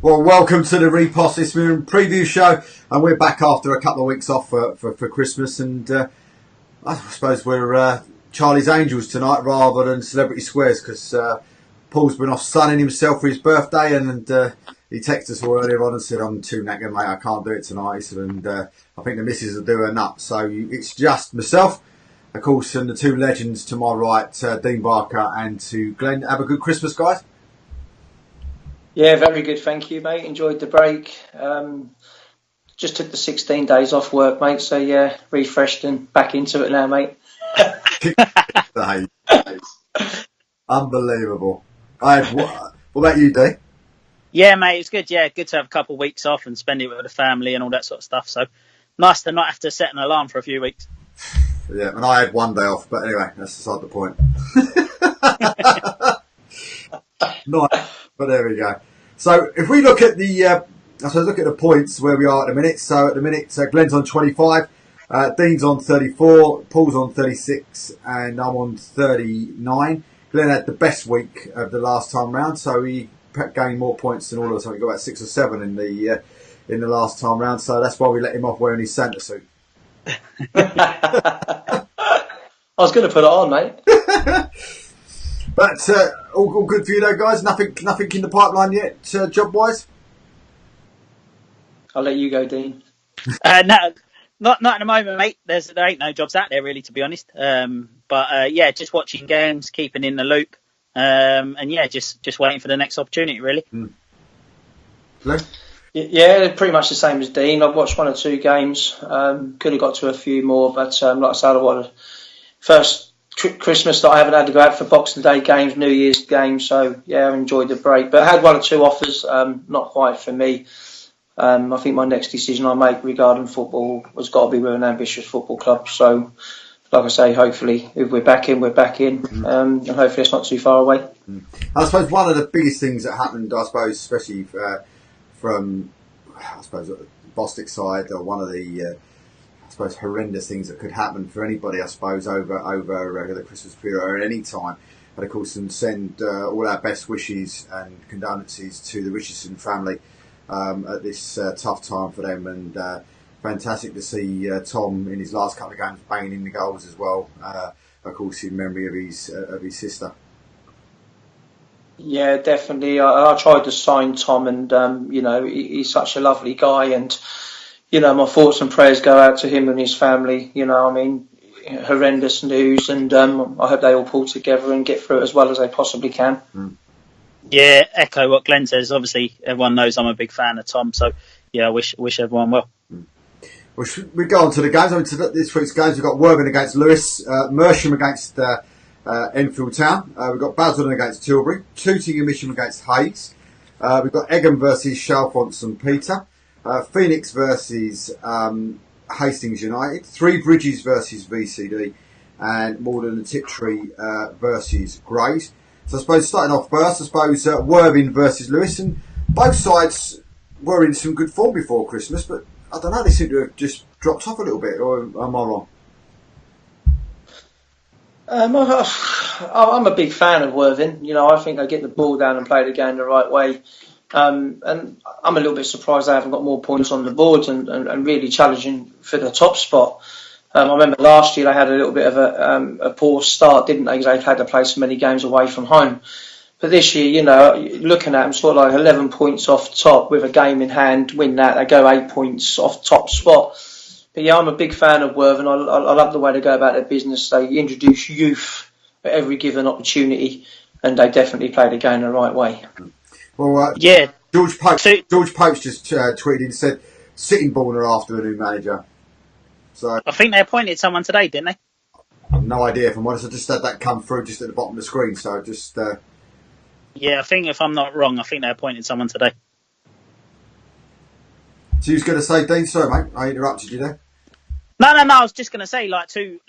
Well, welcome to the Reposs Isthmian preview show, and we're back after a couple of weeks off for Christmas, and I suppose we're Charlie's Angels tonight rather than Celebrity Squares, because Paul's been off sunning himself for his birthday, and he texted us all earlier on and said, "I'm too knackered, mate, I can't do it tonight." He said, and I think the missus will do her nut, so it's just myself, of course, and the two legends to my right, Dean Barker and to Glenn. Have a good Christmas, guys. Yeah, very good, thank you, mate. Enjoyed the break. Just took the 16 days off work, mate. So yeah, refreshed and back into it now, mate. Unbelievable. What about you, Dee? Yeah, mate, it's good. Yeah, good to have a couple of weeks off and spend it with the family and all that sort of stuff. So nice to not have to set an alarm for a few weeks. Yeah, and I had one day off, but anyway, that's beside the point. Nice. But there we go. So if we look at the points where we are at the minute. So at the minute, Glenn's on 25, Dean's on 34, Paul's on 36, and I'm on 39. Glenn had the best week of the last time round, so he gained more points than all of us. I think he got about 6 or 7 in the last time round. So that's why we let him off wearing his Santa suit. I was going to put it on, mate. But all good for you though, guys. Nothing in the pipeline yet, job wise. I'll let you go, Dean. No, not at the moment, mate. There ain't no jobs out there really, to be honest. But yeah, just watching games, keeping in the loop, and yeah, just waiting for the next opportunity, really. Yeah, pretty much the same as Dean. I've watched 1 or 2 games. Could have got to a few more, but like I said, I wanted first Christmas that I haven't had to go out for Boxing Day games, New Year's games. So yeah, I enjoyed the break, but I had 1 or 2 offers. Not quite for me. I think my next decision I make regarding football has got to be with an ambitious football club. So, like I say, hopefully if we're back in, we're back in, and hopefully it's not too far away. I suppose one of the biggest things that happened, I suppose, especially from the Bostic side, or one of the horrendous things that could happen for anybody, I suppose, over the Christmas period or at any time. And of course, and send all our best wishes and condolences to the Richardson family at this tough time for them. And fantastic to see Tom in his last couple of games banging in the goals as well. Of course, in memory of his sister. Yeah, definitely. I tried to sign Tom, and he's such a lovely guy, and my thoughts and prayers go out to him and his family. Horrendous news, and I hope they all pull together and get through it as well as they possibly can. Yeah, echo what Glenn says. Obviously, everyone knows I'm a big fan of Tom, so yeah, I wish everyone well. We go on to the games. To this week's games, we've got Worthing against Lewis, Mersham against Enfield Town. We've got Basildon against Tilbury, Tooting and Mission against Hayes. We've got Egham versus Chalfont St Peter, Phoenix versus Hastings United, Three Bridges versus VCD, and Morden and Tiptree versus Grays. So I suppose starting off first, Worthing versus Lewis, and both sides were in some good form before Christmas, but I don't know, they seem to have just dropped off a little bit, or am I wrong? I'm a big fan of Worthing. I think they get the ball down and play the game the right way. And I'm a little bit surprised they haven't got more points on the board and really challenging for the top spot. I remember last year they had a little bit of a poor start, didn't they? Because they've had to play so many games away from home. But this year, looking at them, sort of like 11 points off top with a game in hand, win that, they go 8 points off top spot. But yeah, I'm a big fan of Worthing. I love the way they go about their business. They introduce youth at every given opportunity, and they definitely play the game the right way. Well, yeah. George Pope's just tweeted and said Sittingbourne are after a new manager. So I think they appointed someone today, didn't they? I've no idea if I'm honest. I just had that come through just at the bottom of the screen. So just yeah, I think if I'm not wrong, I think they appointed someone today. So you was going to say, Dean? Sorry, mate, I interrupted you there. No. I was just going to say, like two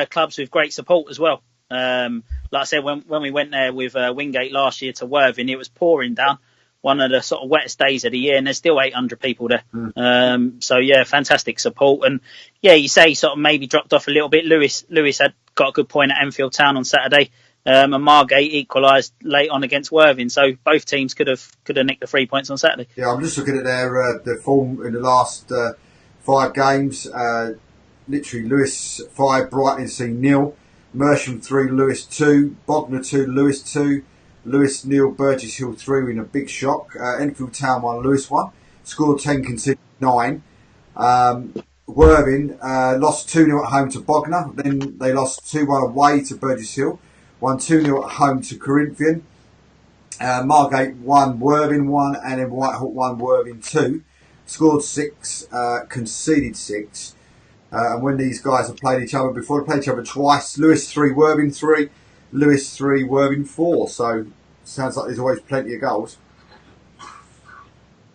clubs with great support as well. Like I said, when we went there with Wingate last year to Worthing, it was pouring down. One of the sort of wettest days of the year, and there's still 800 people there. So yeah, fantastic support. And yeah, you say sort of maybe dropped off a little bit. Lewis had got a good point at Enfield Town on Saturday. and Margate equalised late on against Worthing. So both teams could have nicked the 3 points on Saturday. Yeah, I'm just looking at their form in the last 5 games. Literally, Lewis 5, Brighton C 0, Mersham 3, Lewis 2, Bognor 2, Lewis 2, Lewis 0, Burgess Hill 3 in a big shock. Enfield Town 1, Lewis 1, scored 10, conceded 9. Worthing lost 2-0 at home to Bognor, then they lost 2-1 away to Burgess Hill, won 2-0 at home to Corinthian. Margate 1, Worthing 1, and then Whitehawk 1, Worthing 2. Scored 6, conceded 6. And when these guys have played each other before, they played each other twice. Lewis 3, Worthing 3, Lewis 3, Worthing 4. So sounds like there's always plenty of goals.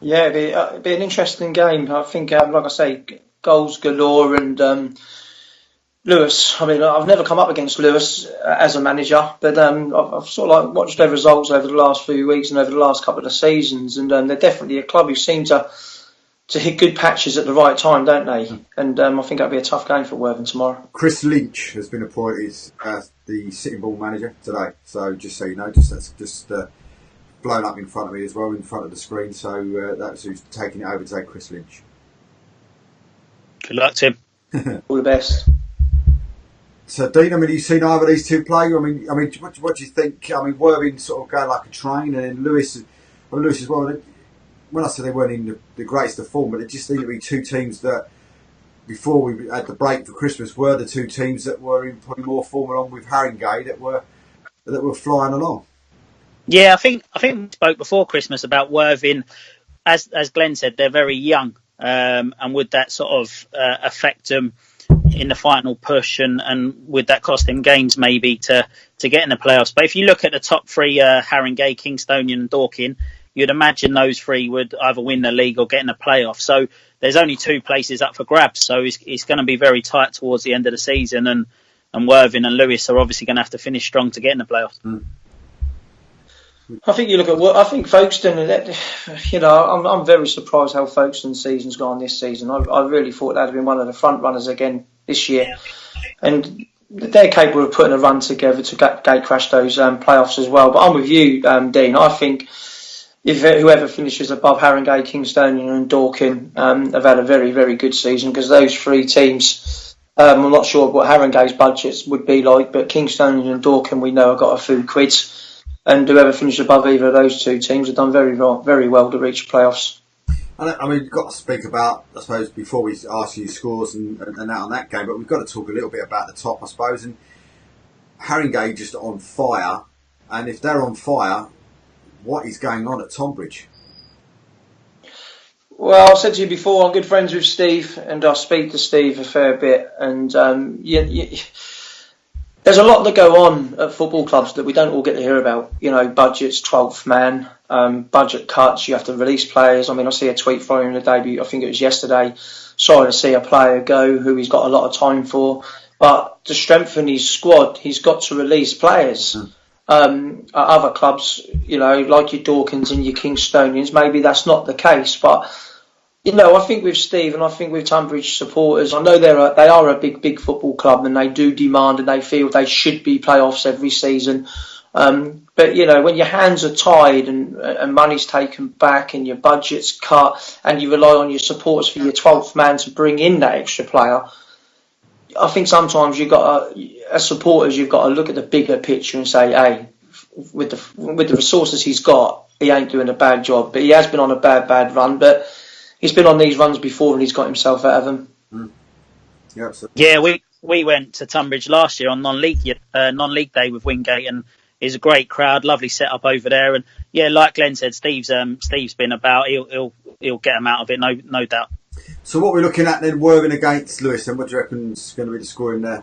Yeah, it'd be an interesting game. I think, like I say, goals galore, and Lewis. I mean, I've never come up against Lewis as a manager, but I've sort of like watched their results over the last few weeks and over the last couple of seasons, and they're definitely a club who seem to hit good patches at the right time, don't they? And I think that'll be a tough game for Worthing tomorrow. Chris Lynch has been appointed as the sitting ball manager today. So just so you know, that's blown up in front of me as well, in front of the screen. So that's who's taking it over today, Chris Lynch. Good luck to him. All the best. So Dean, I mean, you've seen either of these two play. I mean, what do you think? I mean, Worthing sort of going like a train, and then Lewis as well. When I said they weren't in the greatest of form, but it just seemed to be two teams that, before we had the break for Christmas, were the two teams that were in probably more form, along with Haringey, that were flying along. Yeah, I think we spoke before Christmas about Worthing. As Glenn said, they're very young, and would that sort of affect them in the final push, and would that cost them games maybe to get in the playoffs? But if you look at the top 3, Haringey, Kingstonian and Dorking, you'd imagine those 3 would either win the league or get in the playoffs. So there's only 2 places up for grabs. So it's going to be very tight towards the end of the season, and Worthing and Lewis are obviously going to have to finish strong to get in the playoffs. Mm. I think you look at I think Folkestone, I'm very surprised how Folkestone's season's gone this season. I really thought they'd have been one of the front runners again this year, and they're capable of putting a run together to gate crash those playoffs as well. But I'm with you, Dean. I think if whoever finishes above Haringey, Kingstonian and Dorking have had a very, very good season, because those 3 teams, I'm not sure what Haringey's budgets would be like, but Kingstonian and Dorking we know have got a few quids. And whoever finished above either of those 2 teams have done very well to reach the playoffs. I mean, we've got to speak about, I suppose, before we ask you scores and that on that game, but we've got to talk a little bit about the top, I suppose. And Haringey just on fire, and if they're on fire, what is going on at Tonbridge? Well, I said to you before, I'm good friends with Steve, and I speak to Steve a fair bit, and there's a lot that go on at football clubs that we don't all get to hear about. You know, budgets, 12th man, budget cuts, you have to release players. I mean, I see a tweet following the debut, I think it was yesterday, sorry to see a player go who he's got a lot of time for. But to strengthen his squad, he's got to release players. At other clubs, like your Dorkins and your Kingstonians, maybe that's not the case. But, I think with Steve and I think with Tunbridge supporters, I know they are a big football club, and they do demand and they feel they should be playoffs every season. But, when your hands are tied and money's taken back and your budget's cut and you rely on your supporters for your 12th man to bring in that extra player, I think sometimes as supporters, you've got to look at the bigger picture and say, hey, with the resources he's got, he ain't doing a bad job. But he has been on a bad run. But he's been on these runs before and he's got himself out of them. Mm. Yeah, absolutely. Yeah, we went to Tunbridge last year on non-league day with Wingate, and it's a great crowd, lovely setup over there. And yeah, like Glenn said, Steve's been about. He'll get them out of it, no doubt. So what we're looking at then, Worthing against Lewis, and what do you reckon is going to be the score in there?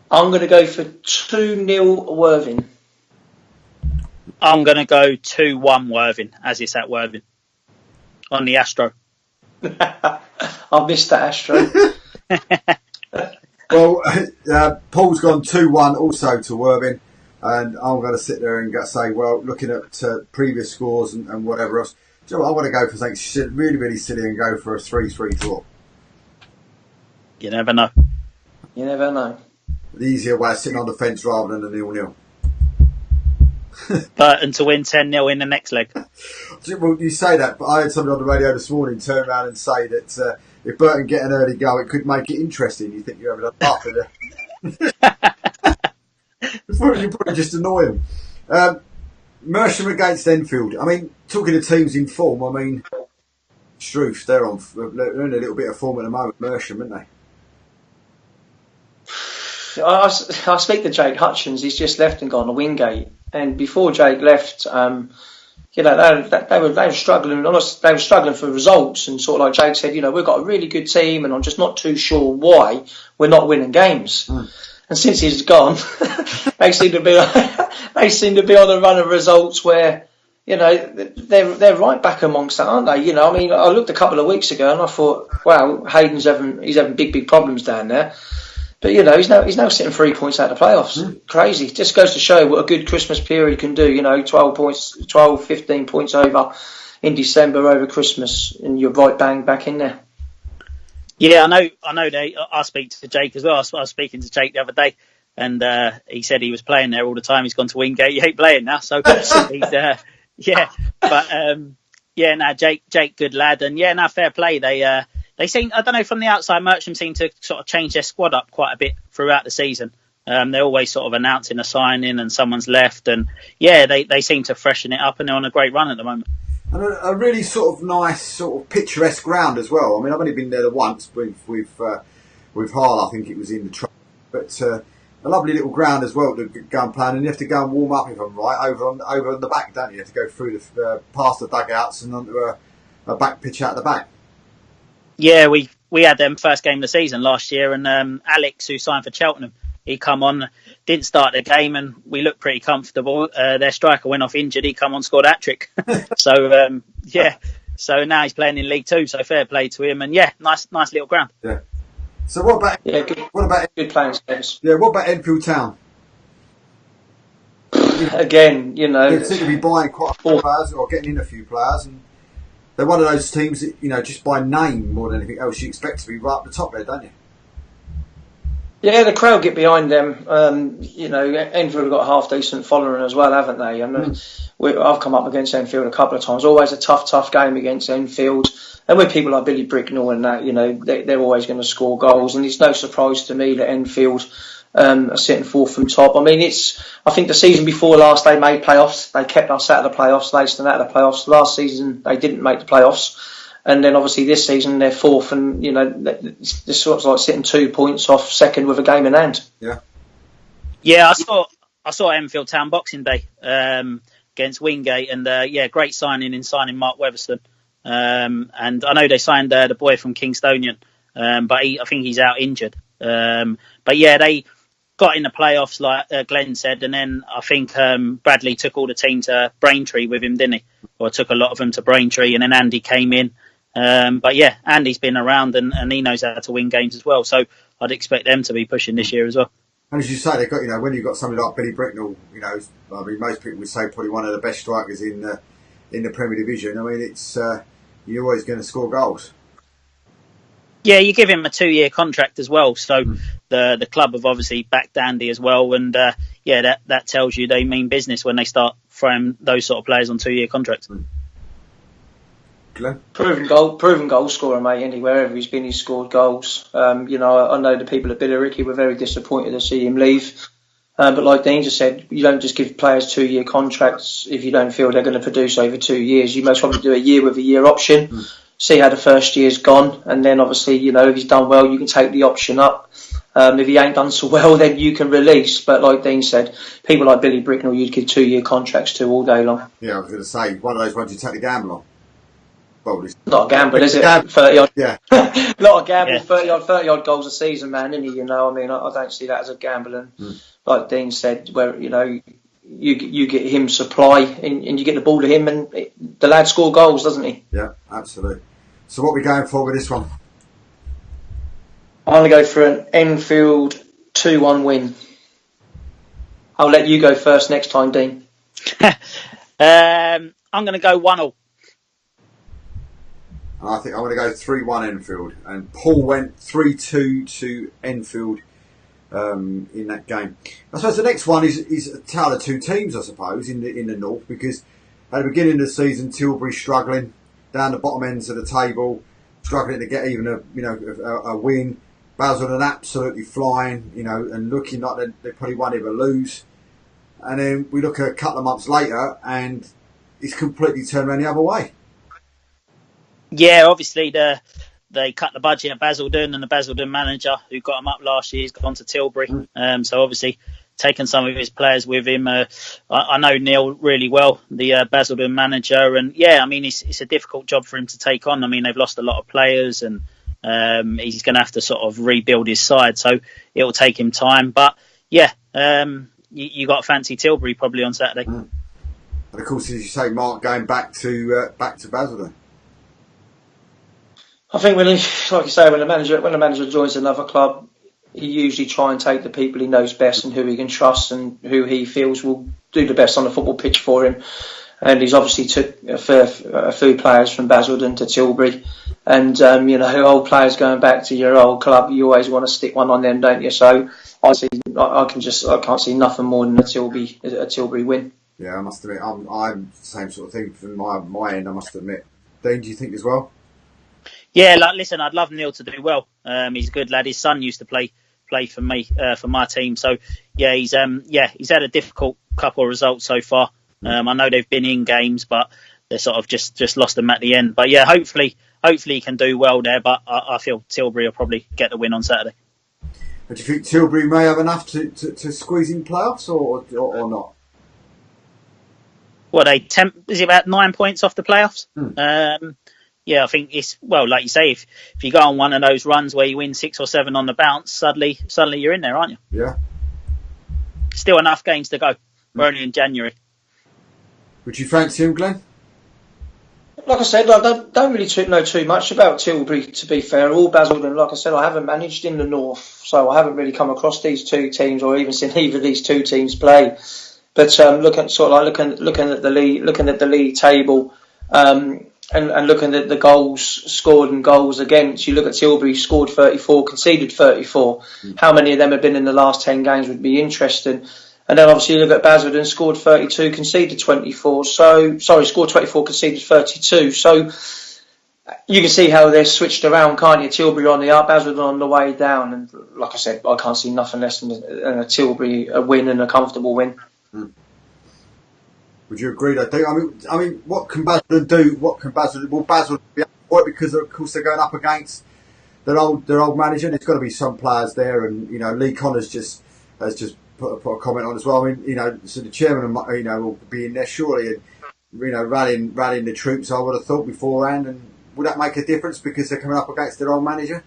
I'm going to go for 2-0 Worthing. I'm going to go 2-1 Worthing, as it's at Worthing. On the Astro. I missed that Astro. Well, Paul's gone 2-1 also to Worthing, and I'm going to sit there and say, well, looking at previous scores and whatever else, do you know what, I want to go for something really, really silly and go for a 3-3 draw. You never know. You never know. The easier way of sitting on the fence rather than a 0-0. But and to win 10-0 in the next leg. Well, you say that, but I had somebody on the radio this morning turn around and say that if Burton get an early goal, it could make it interesting. You think you're having a laugh at it? You probably just annoy them. Mersham against Enfield. I mean, talking to teams in form, I mean, Struth, they're in a little bit of form at the moment, Mersham, aren't they? I speak to Jake Hutchins. He's just left and gone to Wingate. And before Jake left, they were struggling. They were struggling for results. And sort of like Jake said, we've got a really good team, and I'm just not too sure why we're not winning games. And since he's gone, they seem to be on a run of results where they're right back amongst that, aren't they? I mean, I looked a couple of weeks ago and I thought, wow, he's having big problems down there. But he's now sitting 3 points out of the playoffs. Crazy. Just goes to show what a good Christmas period can do. 12, 15 points over in December over Christmas, and you're right bang back in there. Yeah, I know. I speak to Jake as well. I was speaking to Jake the other day, and he said he was playing there all the time. He's gone to Wingate. He ain't playing now, so he's Jake, good lad, and fair play. They seem, I don't know, from the outside, Merchant seem to sort of change their squad up quite a bit throughout the season. They're always sort of announcing a signing and someone's left, and they seem to freshen it up, and they're on a great run at the moment. And a really sort of nice, sort of picturesque ground as well. I mean, I've only been there once with Harl, I think it was in the truck, but a lovely little ground as well to go and play. And you have to go and warm up, if I'm right, over on the back, don't you? You have to go through past the dugouts and onto a back pitch out the back. Yeah, we had them first game of the season last year, and Alex, who signed for Cheltenham, he come on, didn't start the game, and we looked pretty comfortable. Their striker went off injured. He come on, scored a hat-trick. So now he's playing in League Two. So fair play to him, and nice little ground. Yeah. So what about good playing service? Yeah, what about Enfield Town? Again, they seem to be buying quite a few players or getting in a few players, and they're one of those teams that, just by name more than anything else, you expect to be right up the top there, don't you? Yeah, the crowd get behind them. Enfield have got a half-decent following as well, haven't they? I've come up against Enfield a couple of times. Always a tough game against Enfield. And with people like Billy Bricknell and that, they're always going to score goals. And it's no surprise to me that Enfield are sitting fourth from top. I mean, I think the season before last they made playoffs. They kept us out of the playoffs. They stayed out of the playoffs. Last season they didn't make the playoffs. And then obviously this season they're fourth, and this sort of like sitting 2 points off second with a game in hand. Yeah, I saw Enfield Town Boxing Day against Wingate, and great signing Mark Weatherston. And I know they signed the boy from Kingstonian, but I think he's out injured. They got in the playoffs, like Glenn said, and then I think Bradley took all the team to Braintree with him, didn't he? Or took a lot of them to Braintree, and then Andy came in. Andy's been around and he knows how to win games as well. So I'd expect them to be pushing this year as well. And as you say, they've got, when you've got somebody like Billy Bricknell, I mean, most people would say probably one of the best strikers in the Premier Division. I mean, it's you're always going to score goals. Yeah, you give him a 2-year contract as well. So the club have obviously backed Andy as well, and that tells you they mean business when they start throwing those sort of players on 2-year contracts. Glenn? Proven goal scorer, mate. Wherever he's been, he's scored goals. I know the people at Billericay were very disappointed to see him leave. But like Dean just said, you don't just give players 2-year contracts if you don't feel they're going to produce over 2 years. You most probably do a year with a year option, see how the first year's gone, and then obviously, if he's done well, you can take the option up. If he ain't done so well, then you can release. But like Dean said, people like Billy Bricknell, you'd give 2-year contracts to all day long. Yeah, I was going to say, one of those ones you take the gamble on. Well, not a gamble, is it? 30 odd. Yeah. Not a gamble. 30 odd goals a season, man. Isn't he? I don't see that as a gamble. And like Dean said, where you get him supply and you get the ball to him, and the lad score goals, doesn't he? Yeah, absolutely. So what are we going for with this one? I'm going to go for an Enfield 2-1 win. I'll let you go first next time, Dean. I'm going to go 1-1. I think I'm going to go 3-1 Enfield. And Paul went 3-2 to Enfield in that game. I suppose the next one is a tale of two teams, I suppose, in the north, because at the beginning of the season, Tilbury struggling down the bottom ends of the table, struggling to get even a win. Basildon absolutely flying, and looking like they probably won't ever lose. And then we look at a couple of months later, and it's completely turned around the other way. Yeah, obviously they cut the budget at Basildon, and the Basildon manager who got him up last year has gone to Tilbury. So obviously taken some of his players with him. I know Neil really well, the Basildon manager, and yeah, I mean it's a difficult job for him to take on. I mean they've lost a lot of players, and he's going to have to sort of rebuild his side, so it will take him time. But yeah, you got to fancy Tilbury probably on Saturday. And of course, as you say, Mark, going back to Basildon. I think like you say, when the manager joins another club, he usually try and take the people he knows best and who he can trust and who he feels will do the best on the football pitch for him. And he's obviously took a few players from Basildon to Tilbury. And, old players going back to your old club, you always want to stick one on them, don't you? So I can't see nothing more than a Tilbury win. Yeah, I must admit, I'm the same sort of thing from my end, I must admit. Dean, do you think as well? Yeah, listen, I'd love Neil to do well. He's a good lad. His son used to play for me, for my team. So yeah, he's had a difficult couple of results so far. I know they've been in games, but they sort of just lost them at the end. But yeah, hopefully he can do well there. But I feel Tilbury will probably get the win on Saturday. But do you think Tilbury may have enough to squeeze in playoffs or not? Well, is it about 9 points off the playoffs? Yeah, I think it's, well, like you say, if you go on one of those runs where you win 6 or 7 on the bounce, suddenly you're in there, aren't you? Yeah. Still enough games to go. We're only in January. Would you fancy him, Glenn? Like I said, I don't really know too much about Tilbury, to be fair. All Basildon, like I said, I haven't managed in the north, so I haven't really come across these two teams or even seen either of these two teams play. But looking at the league table, and looking at the goals scored and goals against, you look at Tilbury, scored 34, conceded 34. How many of them have been in the last 10 games would be interesting. And then obviously you look at Basildon, scored 32, conceded 24. Scored 24, conceded 32. So you can see how they're switched around, can't you? Tilbury on the up, Basildon on the way down. And like I said, I can't see nothing less than a Tilbury a win and a comfortable win. Would you agree that? I mean, what can Basildon do? Will Basildon be up because of course they're going up against their old manager? And there's got to be some players there, and Lee Connors has just put a comment on as well. I mean, so the chairman will be in there surely, and rallying the troops. I would have thought beforehand, and would that make a difference because they're coming up against their old manager?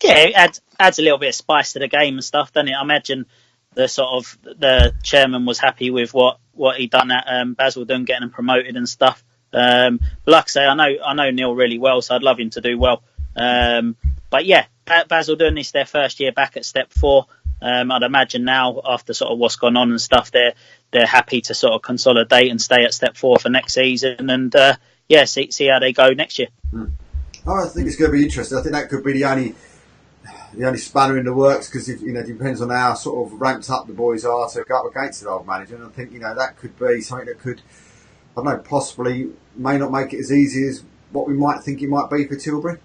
Yeah, it adds a little bit of spice to the game and stuff, doesn't it? I imagine the chairman was happy with what he'd done at Basildon, getting them promoted and stuff. But like I say, I know Neil really well, so I'd love him to do well. But yeah, at Basildon, it's their first year back at Step 4. I'd imagine now, after sort of what's gone on and stuff, they're happy to sort of consolidate and stay at Step 4 for next season, and see how they go next year. I think it's going to be interesting. I think that could be the only spanner in the works, because it depends on how sort of ramped up the boys are to go up against the old manager. And I think that could be something that could, I don't know, possibly may not make it as easy as what we might think it might be for Tilbury.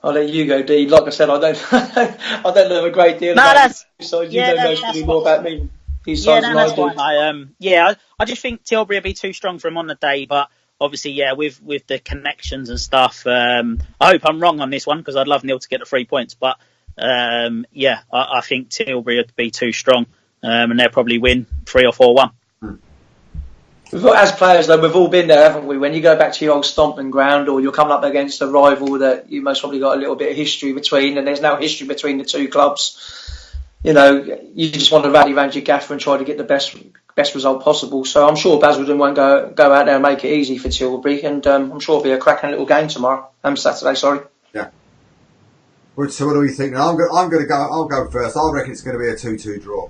I'll let you go, Dee. Like I said, I don't know a great deal about these sides. You don't know any more about me. These sides than I do. I just think Tilbury will be too strong for him on the day, but obviously, with the connections and stuff, I hope I'm wrong on this one because I'd love Neil to get the 3 points. But I think Tilbury would be too strong, and they'll probably win 3 or 4-1. As players, though, we've all been there, haven't we? When you go back to your old stomping ground, or you're coming up against a rival that you most probably got a little bit of history between, and there's no history between the two clubs. You just want to rally around your gaffer and try to get the best result possible. So I'm sure Basildon won't go out there and make it easy for Tilbury, and I'm sure it'll be a cracking little game Saturday. Sorry. Yeah. So what do we think? Now, I'm going to go. I'll go first. I reckon it's going to be a 2-2 draw.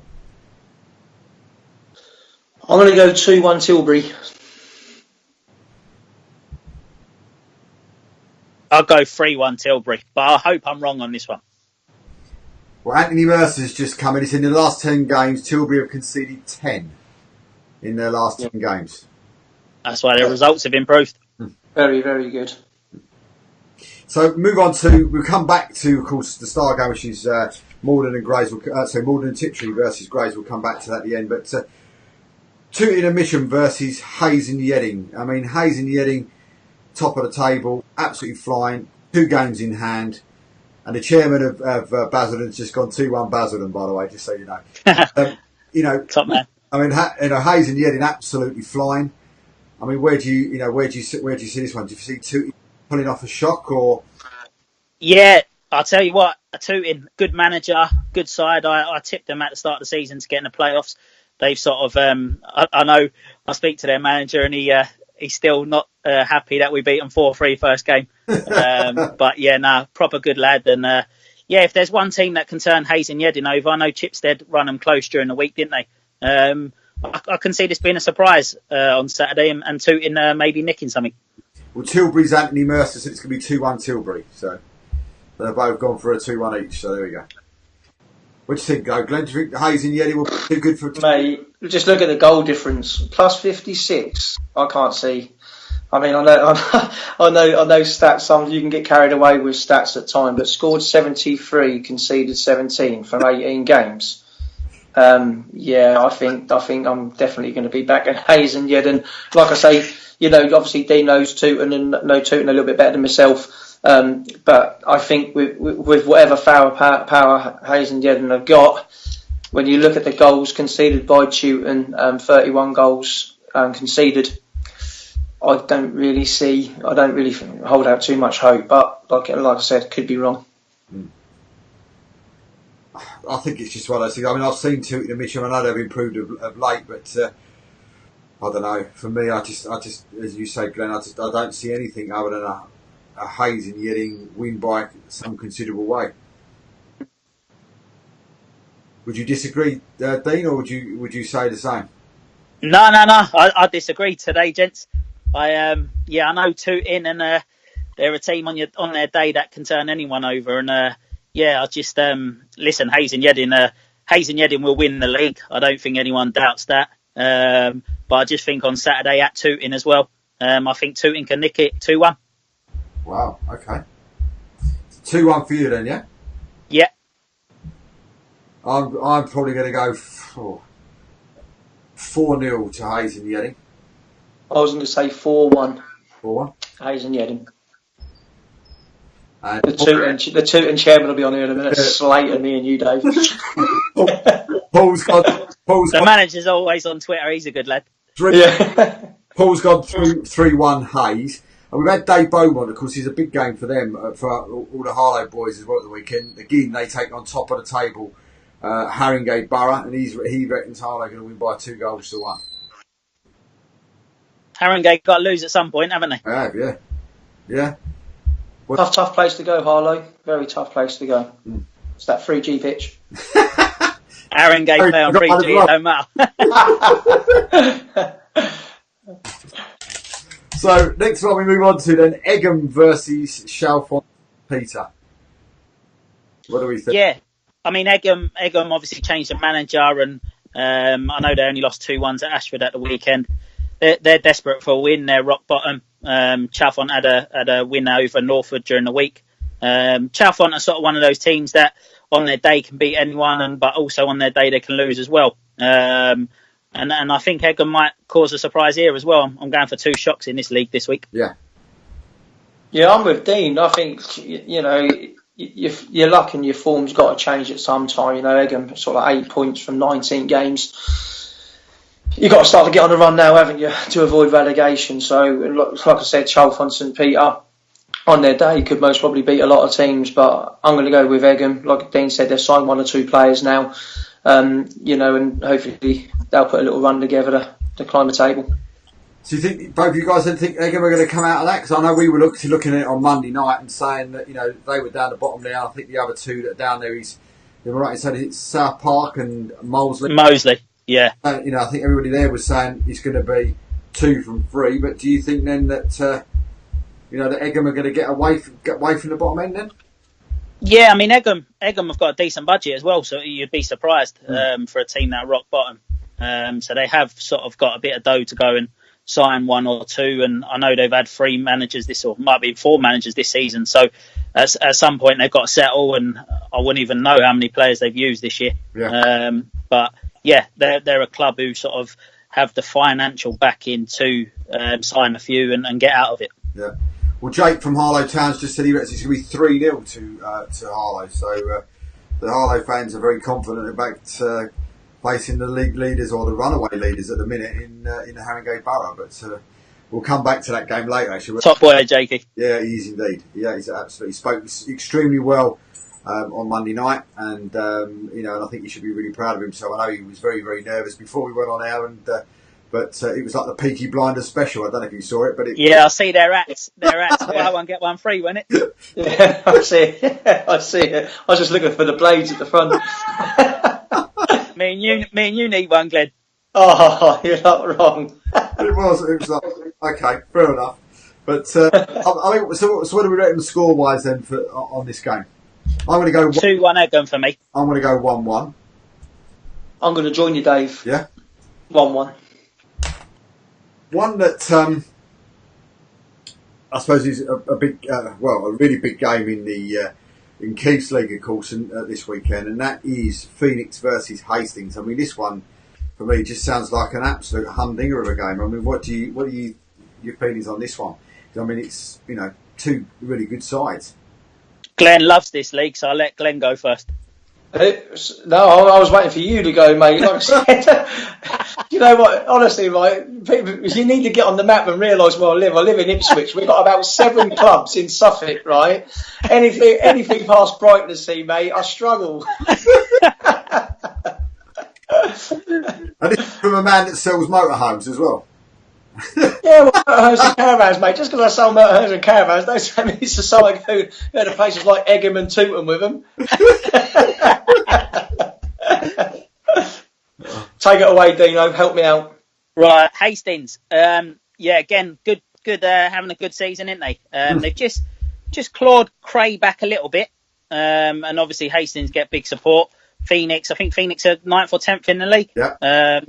I'm going to go 2-1 Tilbury. I'll go 3-1 Tilbury, but I hope I'm wrong on this one. Well, Anthony Mercer's just come in. It's in the last 10 games. Tilbury have conceded 10 in their last 10 games. That's why their results have improved. Very, very good. So we'll come back to, of course, the star game, which is Morden and Grays. Morden and Tiptree versus Grays. We'll come back to that at the end. But Tooting and Mission versus Hayes and Yedding. I mean, Hayes and Yedding, top of the table, absolutely flying. 2 games in hand. And the chairman of Basildon's just gone 2-1 Basildon, by the way, just so you know. Top man. I mean, Hayes and Yedding absolutely flying. I mean, where do you see this one? Do you see Tooting pulling off a shock, or? Yeah, I'll tell you what, Tooting, good manager, good side. I tipped them at the start of the season to get in the playoffs. They've sort of, I know I speak to their manager and he's still not happy that we beat them 4-3 first game. But yeah, proper good lad. And yeah, if there's one team that can turn Hayes and Yedding over, I know Chipstead run them close during the week, didn't they? I can see this being a surprise on Saturday and Tooting maybe nicking something. Well, Tilbury's Anthony Mercer said it's going to be 2-1 Tilbury. So they've both gone for a 2-1 each. So there we go. What do you think, Glenn? Do you think Hayes and Yedding will be too good for... Mate, just look at the goal difference. Plus 56. I can't see. I mean, I know stats. Some you can get carried away with stats at time, but scored 73, conceded 17 from 18 games. Yeah, I think I'm definitely going to be back at Hayes and Yedding. Like I say, obviously Dean knows Tooting and know Tooting a little bit better than myself. But I think with whatever power Hayes and Yedding have got, when you look at the goals conceded by Tooting, 31 goals conceded, I don't really hold out too much hope. But like I said, could be wrong. I think it's just one of those things. I mean, I've seen Tooting and Mission. I know they've improved of late, but I don't know. For me, I just, as you say, Glenn, I don't see anything other than a Hayes and Yedding win by some considerable way. Would you disagree, Dean, or would you say the same? No. I disagree today, gents. I know Tooting, and they're a team on their day that can turn anyone over. And I just listen. Hayes and Yedding will win the league. I don't think anyone doubts that. But I just think on Saturday at Tooting as well. I think Tooting can nick it 2-1. Wow. Okay. 2-1 for you then, yeah. Yeah. I'm probably going to go 4-0 to Hayes and Yedding. I was going to say 4-1. 4-1. Hayes and Yedding. And the Tooting chairman will be on here in a minute, slating me and you, Dave. Paul's got the manager's always on Twitter. He's a good lad. Paul's gone through 3-1 Hayes. And we've had Dave Beaumont, of course. It's a big game for them, for all the Harlow boys as well at the weekend. Again, they take on top of the table Haringey Borough, and he reckons Harlow are going to win by 2-1. Haringey got to lose at some point, haven't they? They have, yeah. Yeah. Tough place to go, Harlow. Very tough place to go. It's that 3G pitch. Haringey play on 3G, no matter. So, next one we move on to then Egham versus Chalfont Peter. What do we think? Yeah, I mean, Egham obviously changed the manager, and I know they only lost 2-1 at Ashford at the weekend. They're desperate for a win. They're rock bottom. Chalfont had a win over Northwood during the week. Chalfont are sort of one of those teams that on their day can beat anyone, but also on their day they can lose as well. And I think Egham might cause a surprise here as well. I'm going for 2 shocks in this league this week. Yeah. Yeah, I'm with Dean. I think, your luck and your form's got to change at some time. Egham sort of 8 points from 19 games. You've got to start to get on a run now, haven't you, to avoid relegation. So, like I said, Chalfont St Peter on their day could most probably beat a lot of teams, but I'm going to go with Egham. Like Dean said, they've signed 1 or 2 players now, and hopefully they'll put a little run together to climb the table. So you think, both of you guys think Egham are going to come out of that? Because I know we were looking at it on Monday night and saying that, they were down the bottom there. I think the other 2 that are down there is, you're right in saying it's South Park and Moseley. Yeah. I think everybody there was saying it's going to be 2 from 3. But do you think then that that Egham are going to get away from the bottom end then? Yeah, I mean Egham have got a decent budget as well, so you'd be surprised for a team that rock bottom. So they have sort of got a bit of dough to go and sign one or two, and I know they've had 3 managers might be 4 managers this season. So at some point they've got to settle, and I wouldn't even know how many players they've used this year. Yeah. But yeah, they're a club who sort of have the financial backing to sign a few and get out of it. Yeah. Well, Jake from Harlow Towns just said he reckons it's going to be 3-0 to Harlow. So the Harlow fans are very confident about facing the league leaders or the runaway leaders at the minute in the Haringey Borough. But we'll come back to that game later, actually. Top boy, Jakey. Yeah, he is indeed. Yeah, he's absolutely. He spoke extremely well on Monday night, and and I think he should be really proud of himself. I know he was very, very nervous before we went on air, but it was like the Peaky Blinders special. I don't know if you saw it, but I see their hats. Buy one get one free, wasn't it? Yeah, I see it. I see it. I was just looking for the blades at the front. me and you need one, Glenn. Oh, you're not wrong. It was like, okay, fair enough. But I mean, so what do we reckon score wise then on this game? I'm going to go 2-1 Egham for me. I'm going to go 1-1. I'm going to join you, Dave. Yeah. 1-1. One that I suppose is a big, a really big game in Keith's League, of course, this weekend, and that is Phoenix versus Hastings. I mean, this one for me just sounds like an absolute humdinger of a game. I mean, what are your feelings on this one? I mean, it's 2 really good sides. Glenn loves this league, so I'll let Glenn go first. No, I was waiting for you to go, mate. Like I said, you know what? Honestly, right, people, you need to get on the map and realise where I live. I live in Ipswich. We've got about 7 clubs in Suffolk, right? Anything past Brighton to see, mate, I struggle. And it's from a man that sells motorhomes as well. Yeah, well, motorhomes and caravans, mate. Just because I sell motorhomes and caravans, don't mean it's just someone who go to places like Egham and Tootham with them. Take it away, Dino. Help me out. Right, Hastings. Again, good. Having a good season, isn't they? They've just clawed Cray back a little bit, and obviously Hastings get big support. Phoenix, I think Phoenix are 9th or 10th in the league. Yeah.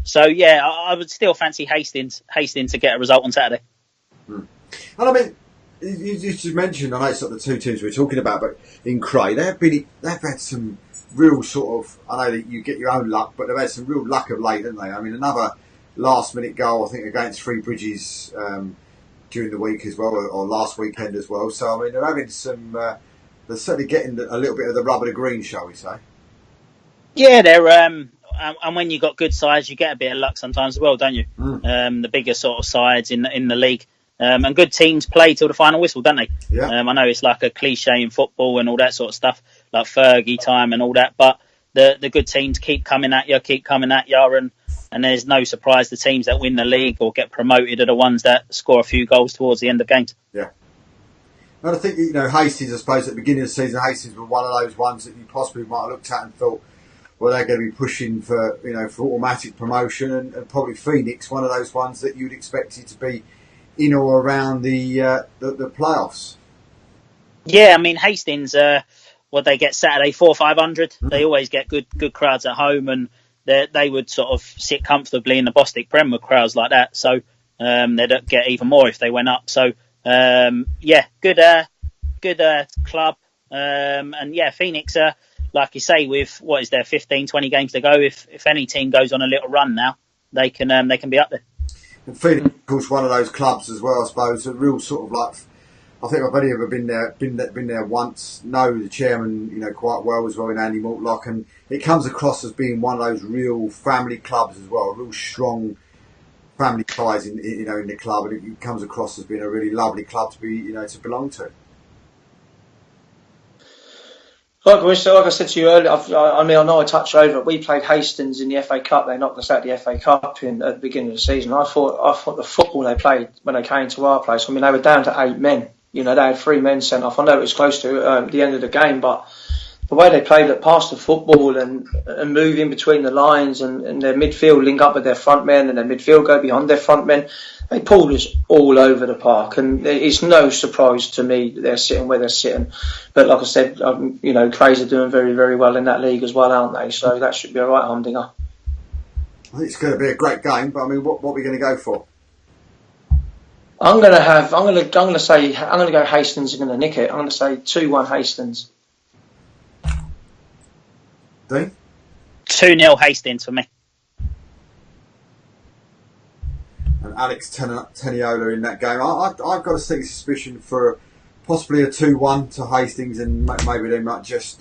So yeah, I would still fancy Hastings to get a result on Saturday. And I mean, you just mentioned, I know it's not the 2 teams we're talking about, but in Cray, they've had some real sort of, I know that you get your own luck, but they've had some real luck of late, haven't they? I mean, another last minute goal, I think, against Three Bridges during the week as well, or last weekend as well. So I mean, they're having some, they're certainly getting a little bit of the rub of the green, shall we say? Yeah, they're and when you got good sides, you get a bit of luck sometimes as well, don't you? The bigger sort of sides in the league, and good teams play till the final whistle, don't they? Yeah. I know it's like a cliche in football and all that sort of stuff, like Fergie time and all that, but the good teams keep coming at you, and there's no surprise the teams that win the league or get promoted are the ones that score a few goals towards the end of games. Yeah. And I think, Hastings, I suppose, at the beginning of the season, Hastings were one of those ones that you possibly might have looked at and thought, well, they're going to be pushing for automatic promotion, and probably Phoenix, one of those ones that you'd expect it to be in or around the playoffs. Yeah, I mean Hastings, what they get Saturday 400-500. They always get good crowds at home, and they would sort of sit comfortably in the Bostik Prem with crowds like that. So they'd get even more if they went up. So good club, and yeah, Phoenix. Like you say, with what is there, 15, 20 games to go, if any team goes on a little run now, they can be up there. And Phoenix, of course, one of those clubs as well, I suppose, a real sort of like, I think I've only ever been there once, know the chairman, quite well as well, in Andy Mortlock, and it comes across as being one of those real family clubs as well, real strong family ties in the club, and it comes across as being a really lovely club to be, to belong to. Like I said to you earlier, I know I touched over it. We played Hastings in the FA Cup. They knocked us out of the FA Cup at the beginning of the season. I thought the football they played when they came to our place, I mean, they were down to 8 men. They had 3 men sent off. I know it was close to the end of the game, but the way they play that pass the football and move in between the lines and their midfield link up with their front men and their midfield go behind their front men, they pulled us all over the park, and it's no surprise to me that they're sitting where they're sitting. But like I said, Crays are doing very, very well in that league as well, aren't they? So that should be all right, Humdinger. I think it's going to be a great game, but I mean, what are we going to go for? I'm going to go Hastings are going to nick it. I'm going to say 2-1 Hastings. Dean? 2-0 Hastings for me. And Alex Teniola in that game. I've got a sneaky suspicion for possibly a 2-1 to Hastings, and maybe they may just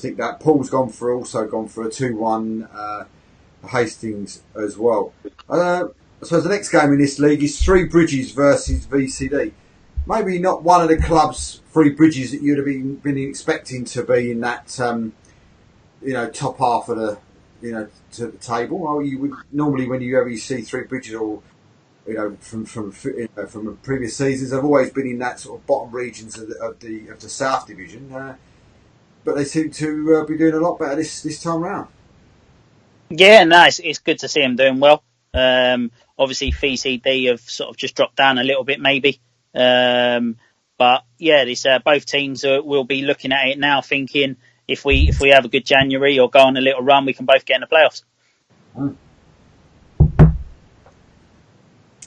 think that. Paul's gone for a 2-1 Hastings as well. So the next game in this league is Three Bridges versus VCD. Maybe not one of the clubs, Three Bridges, that you'd have been expecting to be in that top half of the to the table. Well, you would normally, whenever you see Three Bridges, or from previous seasons, they've always been in that sort of bottom regions of the South Division. But they seem to be doing a lot better this time round. Yeah, no, it's good to see them doing well. Obviously, VCD have sort of just dropped down a little bit, maybe. But yeah, both teams will be looking at it now, thinking if we have a good January or go on a little run, we can both get in the playoffs.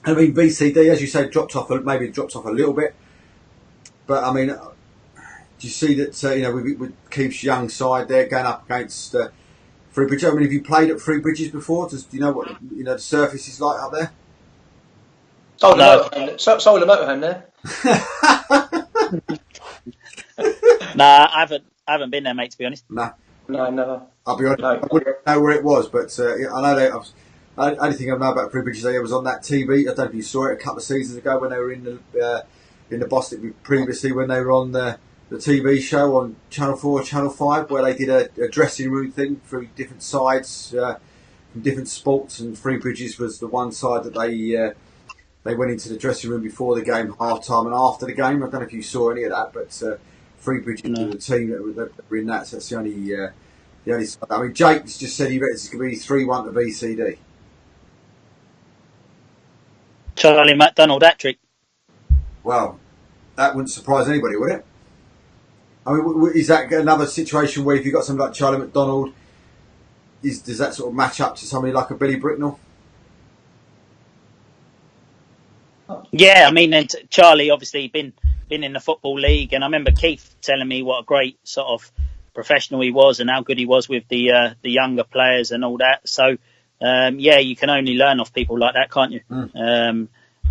I mean, VCD, as you say, dropped off a little bit. But I mean, do you see that with Keith's young side there going up against Three Bridges? I mean, have you played at Three Bridges before? Do you know what the surface is like up there? Sold a motorhome there. Nah, I haven't been there, mate, to be honest. No, never. I'll be honest. No. I wouldn't know where it was, but I know that. The only thing I know about Three Bridges, was on that TV. I don't know if you saw it a couple of seasons ago when they were in the Boston previously, when they were on the TV show on Channel 4 or Channel 5, where they did a dressing room thing through different sides from different sports, and Three Bridges was the one side that they went into the dressing room before the game, half time, and after the game. I don't know if you saw any of that, but Three Bridges was the team that were in that. So that's the only side. I mean, Jake's just said he reckons it's going to be 3-1 to VCD. Charlie McDonald hat-trick. Well, that wouldn't surprise anybody, would it? I mean, is that another situation where if you've got somebody like Charlie McDonald, does that sort of match up to somebody like a Billy Bricknell? Yeah, I mean, and Charlie obviously been in the Football League, and I remember Keith telling me what a great sort of professional he was and how good he was with the younger players and all that. So, yeah, you can only learn off people like that, can't you?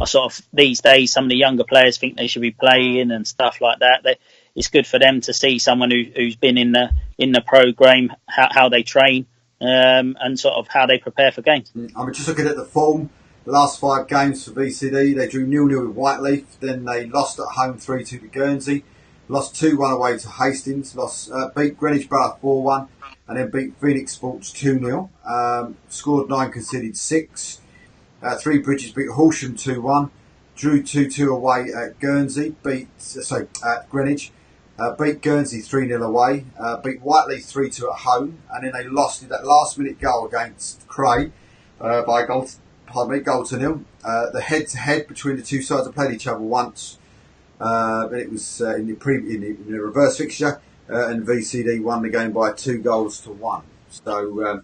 I sort of, these days, some of the younger players think they should be playing and stuff like that. It's good for them to see someone who's been in the program, how they train, and sort of how they prepare for games. I'm just looking at the form. The last 5 games for VCD, they drew 0-0 with Whiteleaf, then they lost at home 3-2 to Guernsey, lost 2-1 away to Hastings, beat Greenwich Borough 4-1, and then beat Phoenix Sports 2-0. Scored 9, conceded 6. Three Bridges beat Horsham 2-1, drew 2-2 away at Guernsey, at Greenwich, beat Guernsey 3-0 away, beat Whiteleaf 3-2 at home, and then they lost that last-minute goal against Cray by a goal to nil. The head-to-head between the two sides have played each other once, but it was in the reverse fixture, and VCD won the game by 2-1. So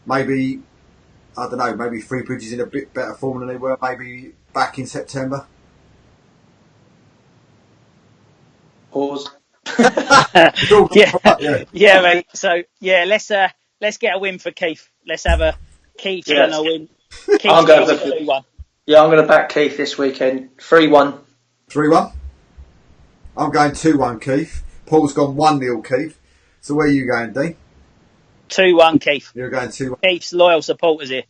maybe, I don't know, maybe Three Bridges in a bit better form than they were maybe back in September. Pause. Yeah, mate. So yeah, let's get a win for Keith. Let's have a Keith gonna win. I'm going for 3-1. Yeah, I'm going to back Keith this weekend. 3-1. 3-1. I'm going 2-1, Keith. Paul's gone 1-0, Keith. So where are you going, Dean? 2-1, Keith. You're going 2-1. Keith's loyal supporters here.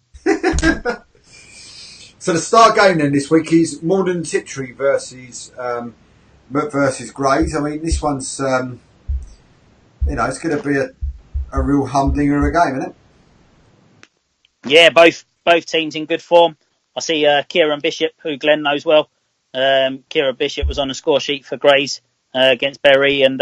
So the start game then this week is Morden Tiptree versus Grays. I mean, this one's it's going to be a real humdinger of a game, isn't it? Yeah, both teams in good form. I see Kieran Bishop, who Glenn knows well. Kieran Bishop was on the score sheet for Grays against Bury, and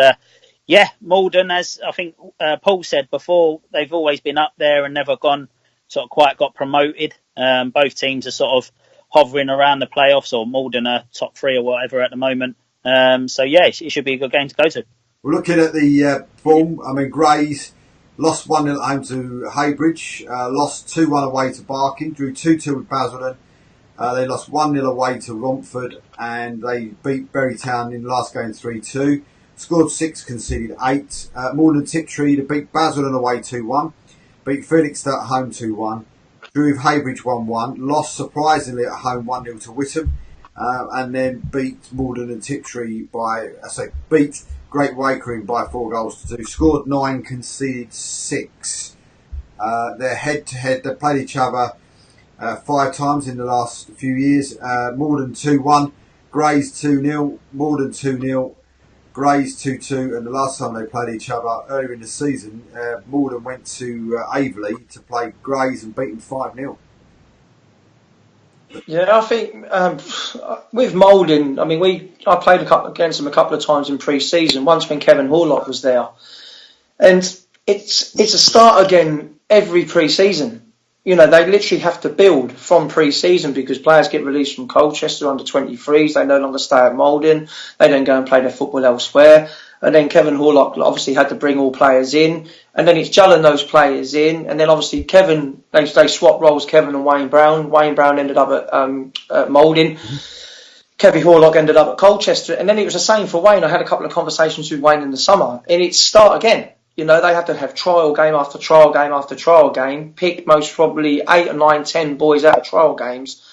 Yeah, Malden, as I think Paul said before, they've always been up there and never quite got promoted. Both teams are sort of hovering around the playoffs, or Malden are top 3 or whatever at the moment. So yeah, it should be a good game to go to. We're looking at the form. I mean, Grays lost 1-0 at home to Haybridge, lost 2-1 away to Barking, drew 2-2 with Basildon. They lost 1-0 away to Romford, and they beat Bury Town in the last game 3-2. Scored 6, conceded 8. Malden Tiptree to beat Basildon away 2-1. Beat Felixstowe at home 2-1. Drew with Haybridge 1-1. Lost surprisingly at home 1-0 to Witham. And then beat Malden and Tiptree beat Great Wakering by 4 goals to 2. Scored 9, conceded 6. They're head to head. They played each other 5 times in the last few years. Malden 2-1, Grays 2-0, Malden 2-0, Grays 2-2, and the last time they played each other earlier in the season, Malden went to Aveley to play Grays and beat them 5-0. Yeah, I think with Malden, I mean, I played against them a couple of times in pre-season. Once when Kevin Horlock was there, and it's a start again every pre-season. You know, they literally have to build from pre-season because players get released from Colchester under 23s. They no longer stay at Malden. They then go and play their football elsewhere. And then Kevin Horlock obviously had to bring all players in. And then it's gelling those players in. And then obviously Kevin, they swapped roles, Kevin and Wayne Brown. Wayne Brown ended up at Malden. Kevin Horlock ended up at Colchester. And then it was the same for Wayne. I had a couple of conversations with Wayne in the summer. And it's start again. You know, they have to have trial game after trial game after trial game, pick most probably 8 or 9, 10 boys out of trial games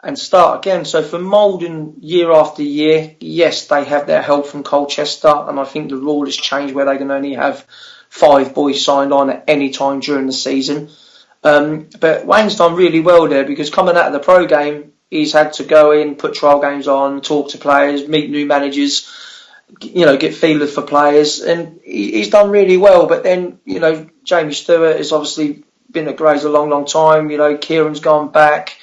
and start again. So for Malden, year after year, yes, they have their help from Colchester, and I think the rule has changed where they can only have 5 boys signed on at any time during the season. But Wayne's done really well there because coming out of the pro game, he's had to go in, put trial games on, talk to players, meet new managers, you know, get feelers for players, and he's done really well. But then, you know, Jamie Stewart has obviously been at Grays a long, long time. You know, Kieran's gone back,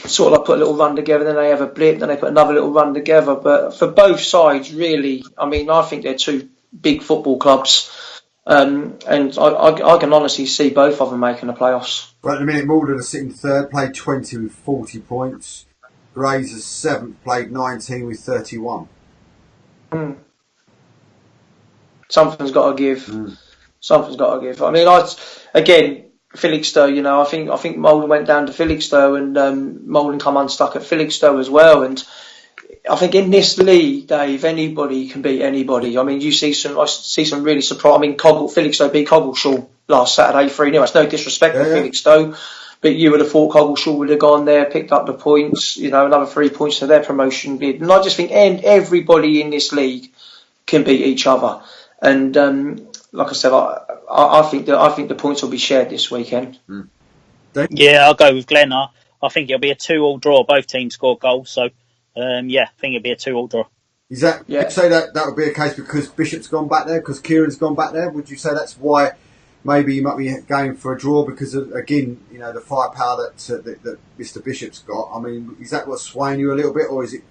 sort of like put a little run together, then they have a blip, then they put another little run together. But for both sides, really, I mean, I think they're 2 big football clubs, and I can honestly see both of them making the playoffs. Right at the minute, Malden are sitting 3rd, played 20 with 40 points. Grays are 7th, played 19 with 31. Something's got to give. Something's got to give. I mean, again, Felixstowe. You know, I think Malden went down to Felixstowe, and Malden come unstuck at Felixstowe as well. And I think in this league, Dave, anybody can beat anybody. I mean, I see some really surprise. I mean, Felixstowe beat Coggleshall last Saturday 3-0. It's no disrespect to Felixstowe, but you would have thought Coggleshall would have gone there, picked up the points, you know, another 3 points to their promotion bid. And I just think everybody in this league can beat each other. And like I said, I think the points will be shared this weekend. Yeah, I'll go with Glenn. I think it'll be a 2-2 draw. Both teams score goals, so yeah, I think it'll be a 2-2 draw. Is that? Yeah. Would you say that would be a case because Bishop's gone back there, because Kieran's gone back there? Would you say that's why? Maybe you might be going for a draw because of, again, you know, the firepower that Mr. Bishop's got. I mean, is that what's swaying you a little bit, or is it?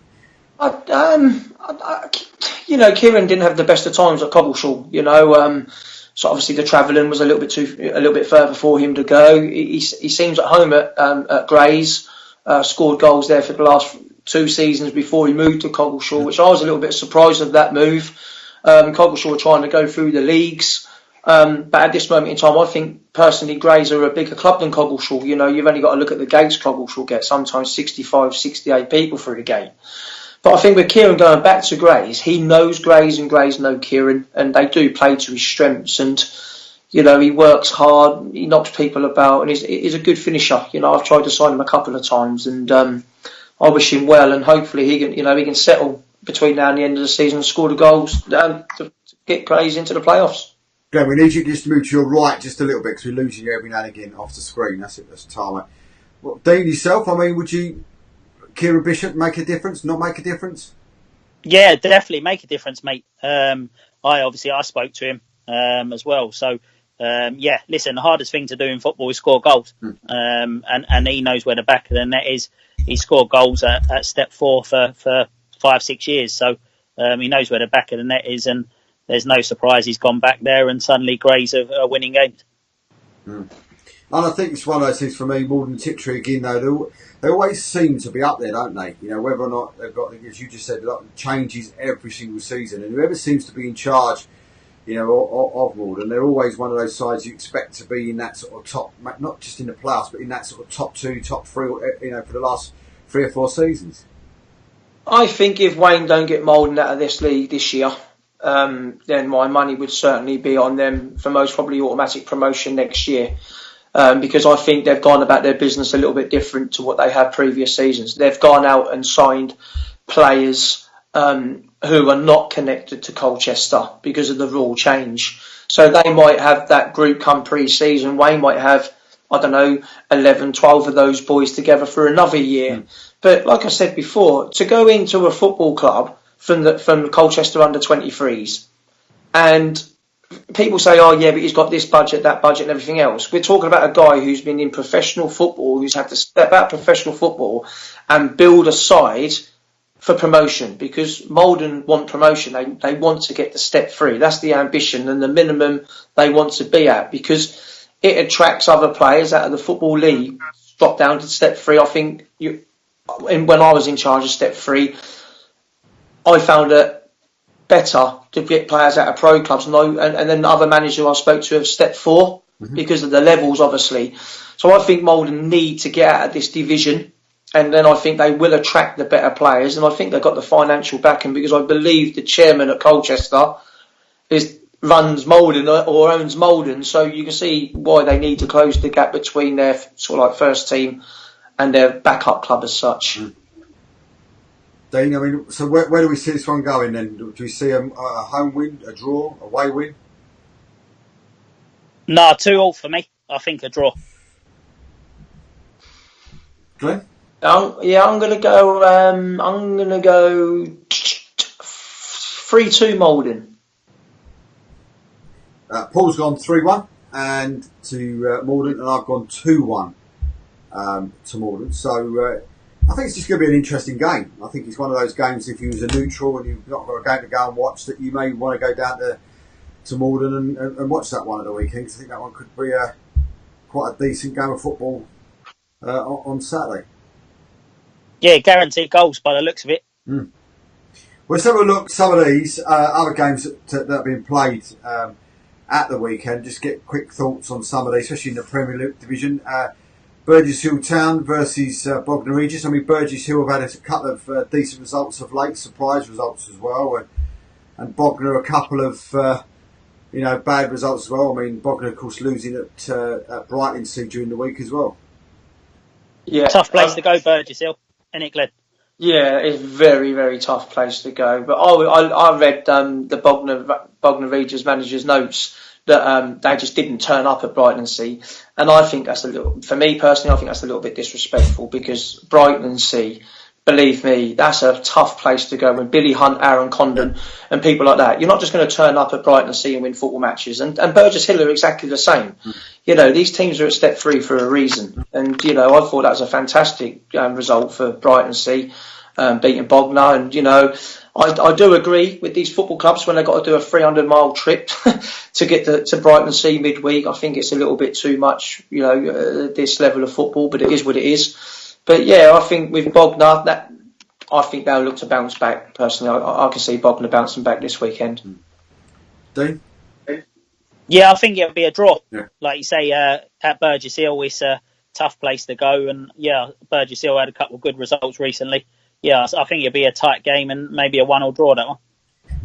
You know, Kieran didn't have the best of times at Coggleshall. You know, so obviously the travelling was a little bit further for him to go. He seems at home at Grays. Scored goals there for the last 2 seasons before he moved to Coggleshall, which I was a little bit surprised of that move. Coggleshall were trying to go through the leagues. But at this moment in time, I think personally Grays are a bigger club than Coggleshall. You know, you've only got to look at the gates Coggleshall get, sometimes 65, 68 people through the gate. But I think with Kieran going back to Grays, he knows Grays and Grays know Kieran, and they do play to his strengths. And, you know, he works hard, he knocks people about, and he's a good finisher. You know, I've tried to sign him a couple of times, and I wish him well, and hopefully he can settle between now and the end of the season and score the goals to get Grays into the playoffs. Glenn, we need you to just move to your right just a little bit because we're losing you every now and again off the screen. That's it. That's tarmac. Well, Dean, yourself, I mean, would you, Kieran Bishop, make a difference, not make a difference? Yeah, definitely make a difference, mate. I spoke to him as well. So, yeah, listen, the hardest thing to do in football is score goals. And he knows where the back of the net is. He scored goals at step 4 for 5-6 years. So he knows where the back of the net is. And there's no surprise he's gone back there and suddenly Grays are winning games. Mm. And I think it's one of those things for me, more than Tiptree again, though, they always seem to be up there, don't they? You know, whether or not they've got, as you just said, a lot of changes every single season. And whoever seems to be in charge, you know, of Morden, they're always one of those sides you expect to be in that sort of top, not just in the playoffs, but in that sort of top 2, top 3, you know, for the last 3 or 4 seasons. I think if Wayne don't get Morden out of this league this year, then my money would certainly be on them for most probably automatic promotion next year. Because I think they've gone about their business a little bit different to what they had previous seasons. They've gone out and signed players who are not connected to Colchester because of the rule change. So they might have that group come pre-season. Wayne might have, I don't know, 11, 12 of those boys together for another year. But like I said before, to go into a football club from Colchester under 23s and people say, oh yeah, but he's got this budget, that budget and everything else. We're talking about a guy who's been in professional football, who's had to step out of professional football and build a side for promotion, because Maldon want promotion. They want to get to step 3. That's the ambition and the minimum they want to be at, because it attracts other players out of the Football League, drop down to step 3. I think when I was in charge of step 3, I found it better to get players out of pro clubs, and then other managers I spoke to have step 4 because of the levels, obviously. So I think Maldon need to get out of this division, and then I think they will attract the better players, and I think they've got the financial backing, because I believe the chairman at Colchester runs Maldon or owns Maldon, so you can see why they need to close the gap between their sort of like first team and their backup club as such. Dean, I mean, so where do we see this one going then? Do we see a home win, a draw, away win? No, 2-2 for me. I think a draw. Glenn? I'm gonna go. I'm gonna go 3-2 Maldon. Paul's gone 3-1 and to Morden, and I've gone 2-1 to Morden. So I think it's just going to be an interesting game. I think it's one of those games, if you was a neutral and you've not got a game to go and watch, that you may want to go down to Morden and watch that one at the weekend, because I think that one could be quite a decent game of football on Saturday. Yeah, guaranteed goals by the looks of it. Well, let's have a look at some of these other games that have been played at the weekend. Just get quick thoughts on some of these, especially in the Premier League division. Burgess Hill Town versus Bognor Regis. I mean, Burgess Hill have had a couple of decent results of late, surprise results as well, and Bognor a couple of bad results as well. I mean, Bognor, of course, losing at Brighton Sea during the week as well. Yeah, tough place to go, Burgess Hill, isn't it, Glenn? Yeah, it's a very, very tough place to go. But I read the Bognor Regis manager's notes that they just didn't turn up at Brighton Sea, and I think that's for me personally, I think that's a little bit disrespectful, because Brighton Sea, believe me, that's a tough place to go. When Billy Hunt, Aaron Condon and people like that, you're not just going to turn up at Brighton Sea and win football matches. And Burgess Hill are exactly the same. These teams are at step 3 for a reason. And, I thought that was a fantastic result for Brighton Sea, beating Bognor. And, I do agree with these football clubs when they've got to do a 300-mile trip to get to Brighton Sea midweek. I think it's a little bit too much, this level of football, but it is what it is. But yeah, I think with Bognor, I think they'll look to bounce back. Personally, I can see Bognor bouncing back this weekend. Dean? Yeah, I think it'll be a draw. Yeah. Like you say, at Burgess Hill, it's a tough place to go. And yeah, Burgess Hill had a couple of good results recently. Yeah, I think it'll be a tight game and maybe a 1-1 draw, that one.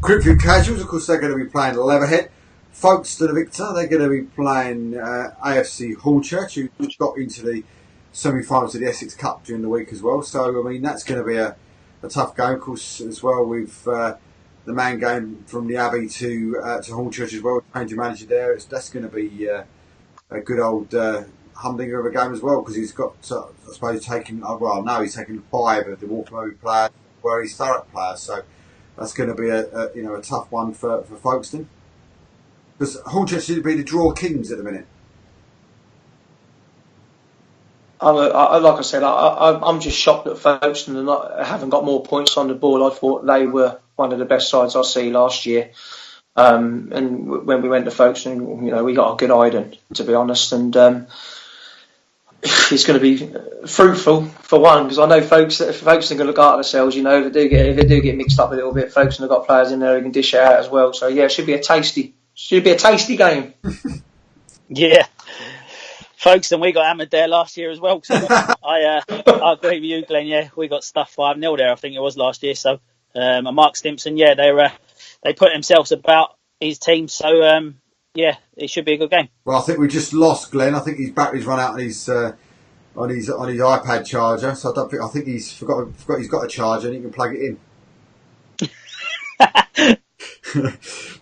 Crickfield Casuals, of course, they're going to be playing Leatherhead. Folkestone the Victor, they're going to be playing AFC Hornchurch, who got into the semi-finals of the Essex Cup during the week as well. So, I mean, that's going to be a tough game, of course, as well, with the man game from the Abbey to Hornchurch as well. Change of manager there. That's going to be a good old humdinger of a game as well, because he's got, I suppose, he's taken 5 of the Walthamstow players, where he's Thurrock players. So that's going to be a tough one for Folkestone. Because Hornchurch should be the draw kings at the minute. Like I said, I'm just shocked that Folkestone haven't got more points on the board. I thought they were one of the best sides I see last year. And when we went to Folkestone, we got a good hiding, to be honest, and it's going to be fruitful for one, because I know folks are going to look after themselves. If they do get mixed up a little bit, folks have got players in there who can dish it out as well. So yeah, it should be a tasty game. Yeah. Folks, and we got hammered there last year as well. So I agree with you, Glenn. Yeah, we got stuffed 5-0 there. I think it was last year. So and Mark Stimpson, yeah, they put themselves about his team. So yeah, it should be a good game. Well, I think we just lost Glenn. I think his battery's run out on his iPad charger. So I think he's forgot he's got a charger and he can plug it in.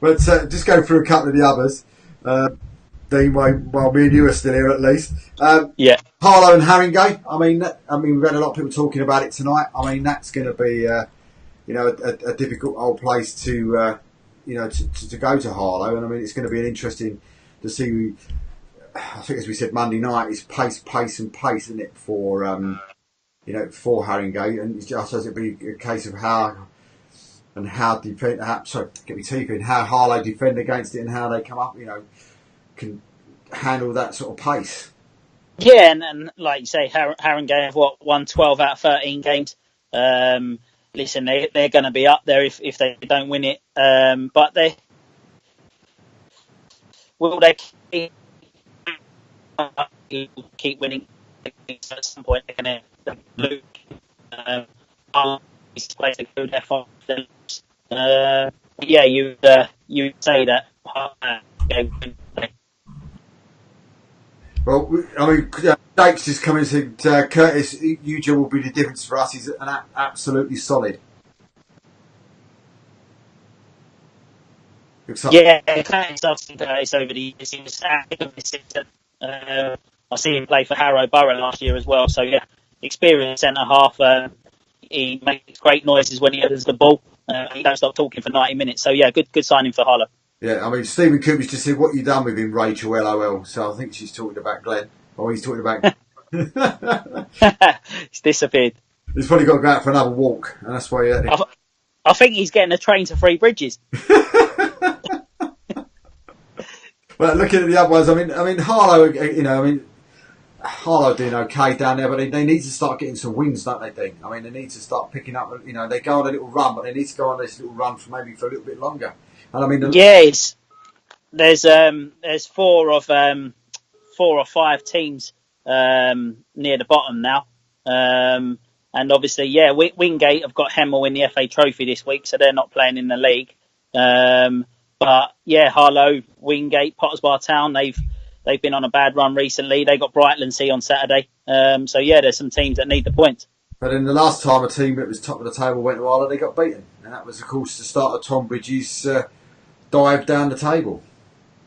But just go through a couple of the others. Dean, while me and you are still here at least. Yeah. Harlow and Haringey. I mean, we've had a lot of people talking about it tonight. I mean, that's going to be, a difficult old place to go to Harlow. And I mean, it's going to be an interesting to see. I think, as we said Monday night, it's pace, and pace, isn't it, for Haringey? And I suppose it'd be a case of how Harlow defend against it and how they come up, can handle that sort of pace. Yeah, and like you say, Haringey have won 12 out of 13 games. Listen, they're going to be up there if they don't win it. But will they keep winning? At some point, they're going to lose. Yeah, you say that. Well, I mean, Jakes just come in and said, Curtis, Eugene will be the difference for us. He's absolutely solid. Yeah, Curtis over the years. He was I see him play for Harrow Borough last year as well. So, yeah, experienced centre-half. He makes great noises when he headers the ball. He don't stop talking for 90 minutes. So, yeah, good signing for Harlow. Yeah, I mean, Stephen Cooper's just said, what you done with him, Rachel, LOL. So I think she's talking about Glenn. Or he's talking about... He's disappeared. He's probably got to go out for another walk. And that's why I think he's getting a train to Three Bridges. Well, looking at the other ones, I mean, Harlow, Harlow doing okay down there, but they need to start getting some wins, don't they, Dean? I mean, they need to start picking up, they go on a little run, but they need to go on this little run for a little bit longer. And I mean, there's 4 or 5 teams near the bottom now, and obviously, yeah, Wingate have got Hemel in the FA Trophy this week, so they're not playing in the league. But yeah, Harlow, Wingate, Potters Bar Town, they've been on a bad run recently. They got Brightlandsea on Saturday, so yeah, there's some teams that need the points. But in the last time a team that was top of the table went to Harlow, they got beaten, and that was, of course, the start of Tom Bridges' dive down the table.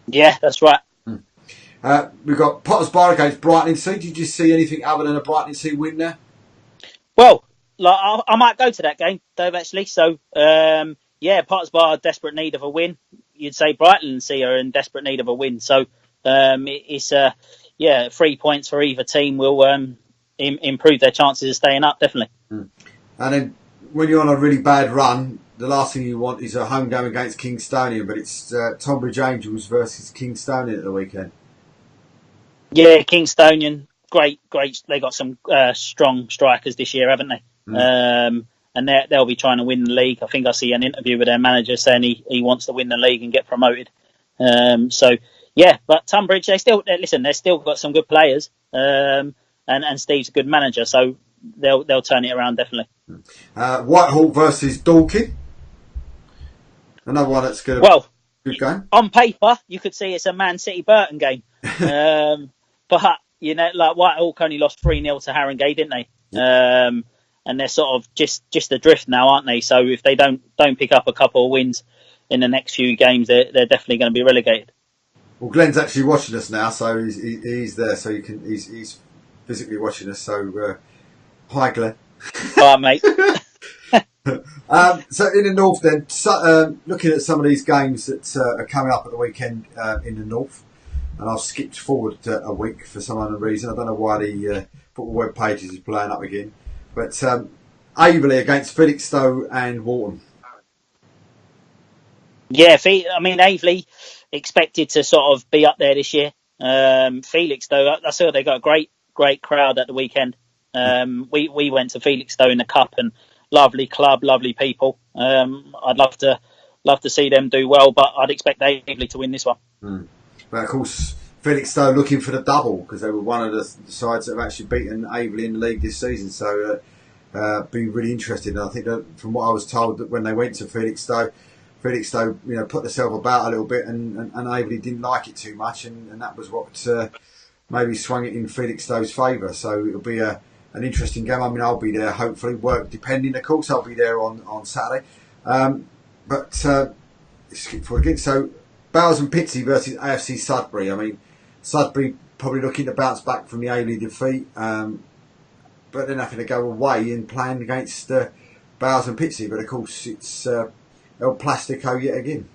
Yeah, that's right. We've got Potters Bar against Brightlandsea. Did you see anything other than a Brightlandsea win there? Well, I might go to that game, Dave, actually. So, yeah, Potters Bar are desperate need of a win. You'd say Brightlandsea are in desperate need of a win. So, it's 3 points for either team will improve their chances of staying up, definitely. And then when you're on a really bad run, the last thing you want is a home game against Kingstonian, but it's Tonbridge Angels versus Kingstonian at the weekend. Yeah, Kingstonian, great. They got some strong strikers this year, haven't they? And they'll be trying to win the league. I think I see an interview with their manager saying he wants to win the league and get promoted. So yeah, but Tunbridge, they've still got some good players, and Steve's a good manager, so they'll turn it around definitely. Whitehall versus Dorking, another one that's going to be a good game. On paper, you could see it's a Man City Burton game, but like Whitehall only lost 3-0 to Haringey, didn't they? And they're sort of just adrift now, aren't they? So if they don't pick up a couple of wins in the next few games, they're definitely going to be relegated. Well, Glenn's actually watching us now, so he's there, so he's physically watching us. So hi, Glenn. Hi, mate. So in the north, then, looking at some of these games that are coming up at the weekend in the north, and I've skipped forward a week for some other reason. I don't know why the football web pages is playing up again. But Averley against Felixstowe and Wharton. Yeah, I mean, Aveley expected to sort of be up there this year. Felix, though, I saw they got a great crowd at the weekend. We went to Felixstowe in the cup, and lovely club, lovely people. I'd love to see them do well, but I'd expect Aveley to win this one. But of course, Felixstowe looking for the double because they were one of the sides that have actually beaten Aveley in the league this season. So be really interested. And I think that from what I was told, that when they went to Felixstowe, put themselves about a little bit, and Aveley didn't like it too much, and that was what maybe swung it in Felixstowe's favour. So it'll be an interesting game. I mean, I'll be there hopefully. Work depending, of course. I'll be there on Saturday. But skip forward again. So Bowers and Pitsea versus AFC Sudbury. I mean, Sudbury probably looking to bounce back from the Aveley defeat, but they're not going to go away and playing against Bowers and Pitsea. But of course, it's El Plastico yet again.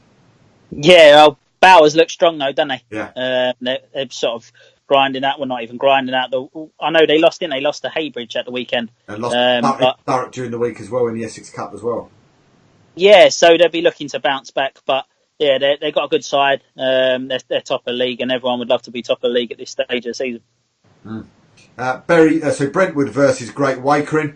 Yeah, well, Bowers look strong though, don't they? Yeah. They're sort of grinding out. Well, not even grinding out. I know they lost, didn't they? Lost to Haybridge at the weekend. And lost Thurrock during the week as well in the Essex Cup as well. Yeah, so they'll be looking to bounce back, but yeah, they've got a good side. They're top of the league, and everyone would love to be top of the league at this stage of the season. So Brentwood versus Great Wakering.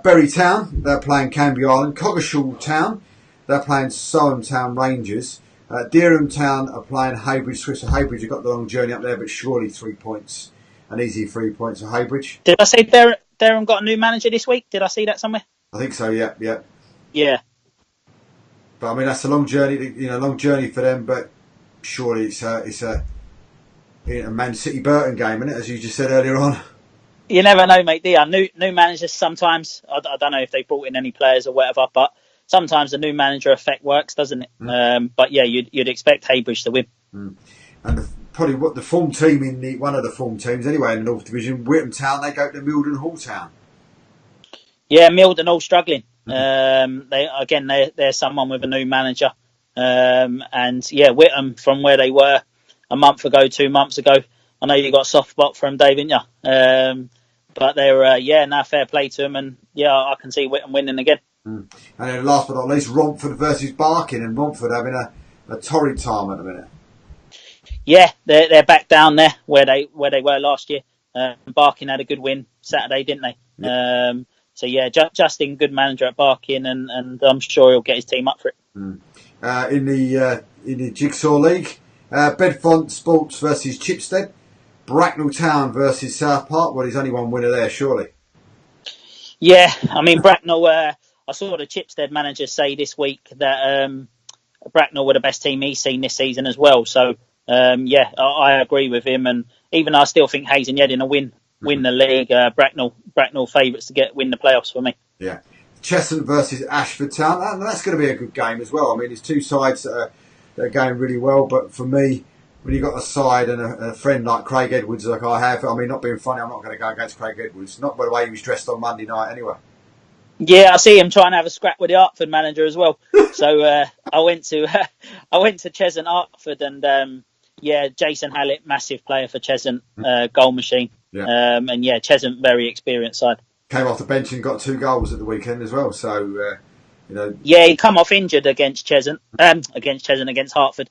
Bury Town, they're playing Canby Island. Coggeshall Town, they're playing Soham Town Rangers. Dereham Town are playing Haybridge Swifts. So Haybridge have got the long journey up there, but surely 3 points, an easy 3 points for Haybridge. Did I say Dereham got a new manager this week? Did I see that somewhere? I think so. Yeah. Yeah. But I mean, that's a long journey, for them. But surely it's a Man City Burton game, isn't it? As you just said earlier on. You never know, mate. Do you? New managers sometimes. I don't know if they brought in any players or whatever, but sometimes the new manager effect works, doesn't it? But yeah, you'd expect Haybridge to win. And probably what the form team one of the form teams anyway in the North Division, Whittam Town, they go to Milden Hall Town. Yeah, Milden all struggling. They're someone with a new manager, and yeah, Whittam from where they were a month ago, 2 months ago. I know you got a soft spot for them, Dave, didn't you? But they're now fair play to them, and yeah, I can see Whittam winning again. And then last but not least, Romford versus Barking, and Romford having a torrid time at the minute. Yeah, they're back down there where they were last year. Barking had a good win Saturday, didn't they? Yep. So yeah, Justin, good manager at Barking, and I'm sure he'll get his team up for it. In the Jigsaw League, Bedfont Sports versus Chipstead, Bracknell Town versus South Park. Well, there's only one winner there, surely. Yeah, I mean Bracknell. I saw the Chipstead manager say this week that Bracknell were the best team he's seen this season as well. So yeah, I agree with him, and even though I still think Hayes and Yedding will win the league, Bracknell favourites to win the playoffs for me. Yeah, Cheshunt versus Ashford Town. That's going to be a good game as well. I mean, it's two sides that are going really well, but for me, when you've got a side and a friend like Craig Edwards, like I have, I mean, not being funny, I'm not going to go against Craig Edwards. Not by the way he was dressed on Monday night, anyway. Yeah, I see him trying to have a scrap with the Hertford manager as well. So I went to Cheshunt Hertford, and yeah, Jason Hallett, massive player for Cheshunt, goal machine. Yeah. And yeah, Cheshunt, very experienced side. Came off the bench and got 2 goals at the weekend as well. So yeah, he come off injured against Cheshunt, against Hertford.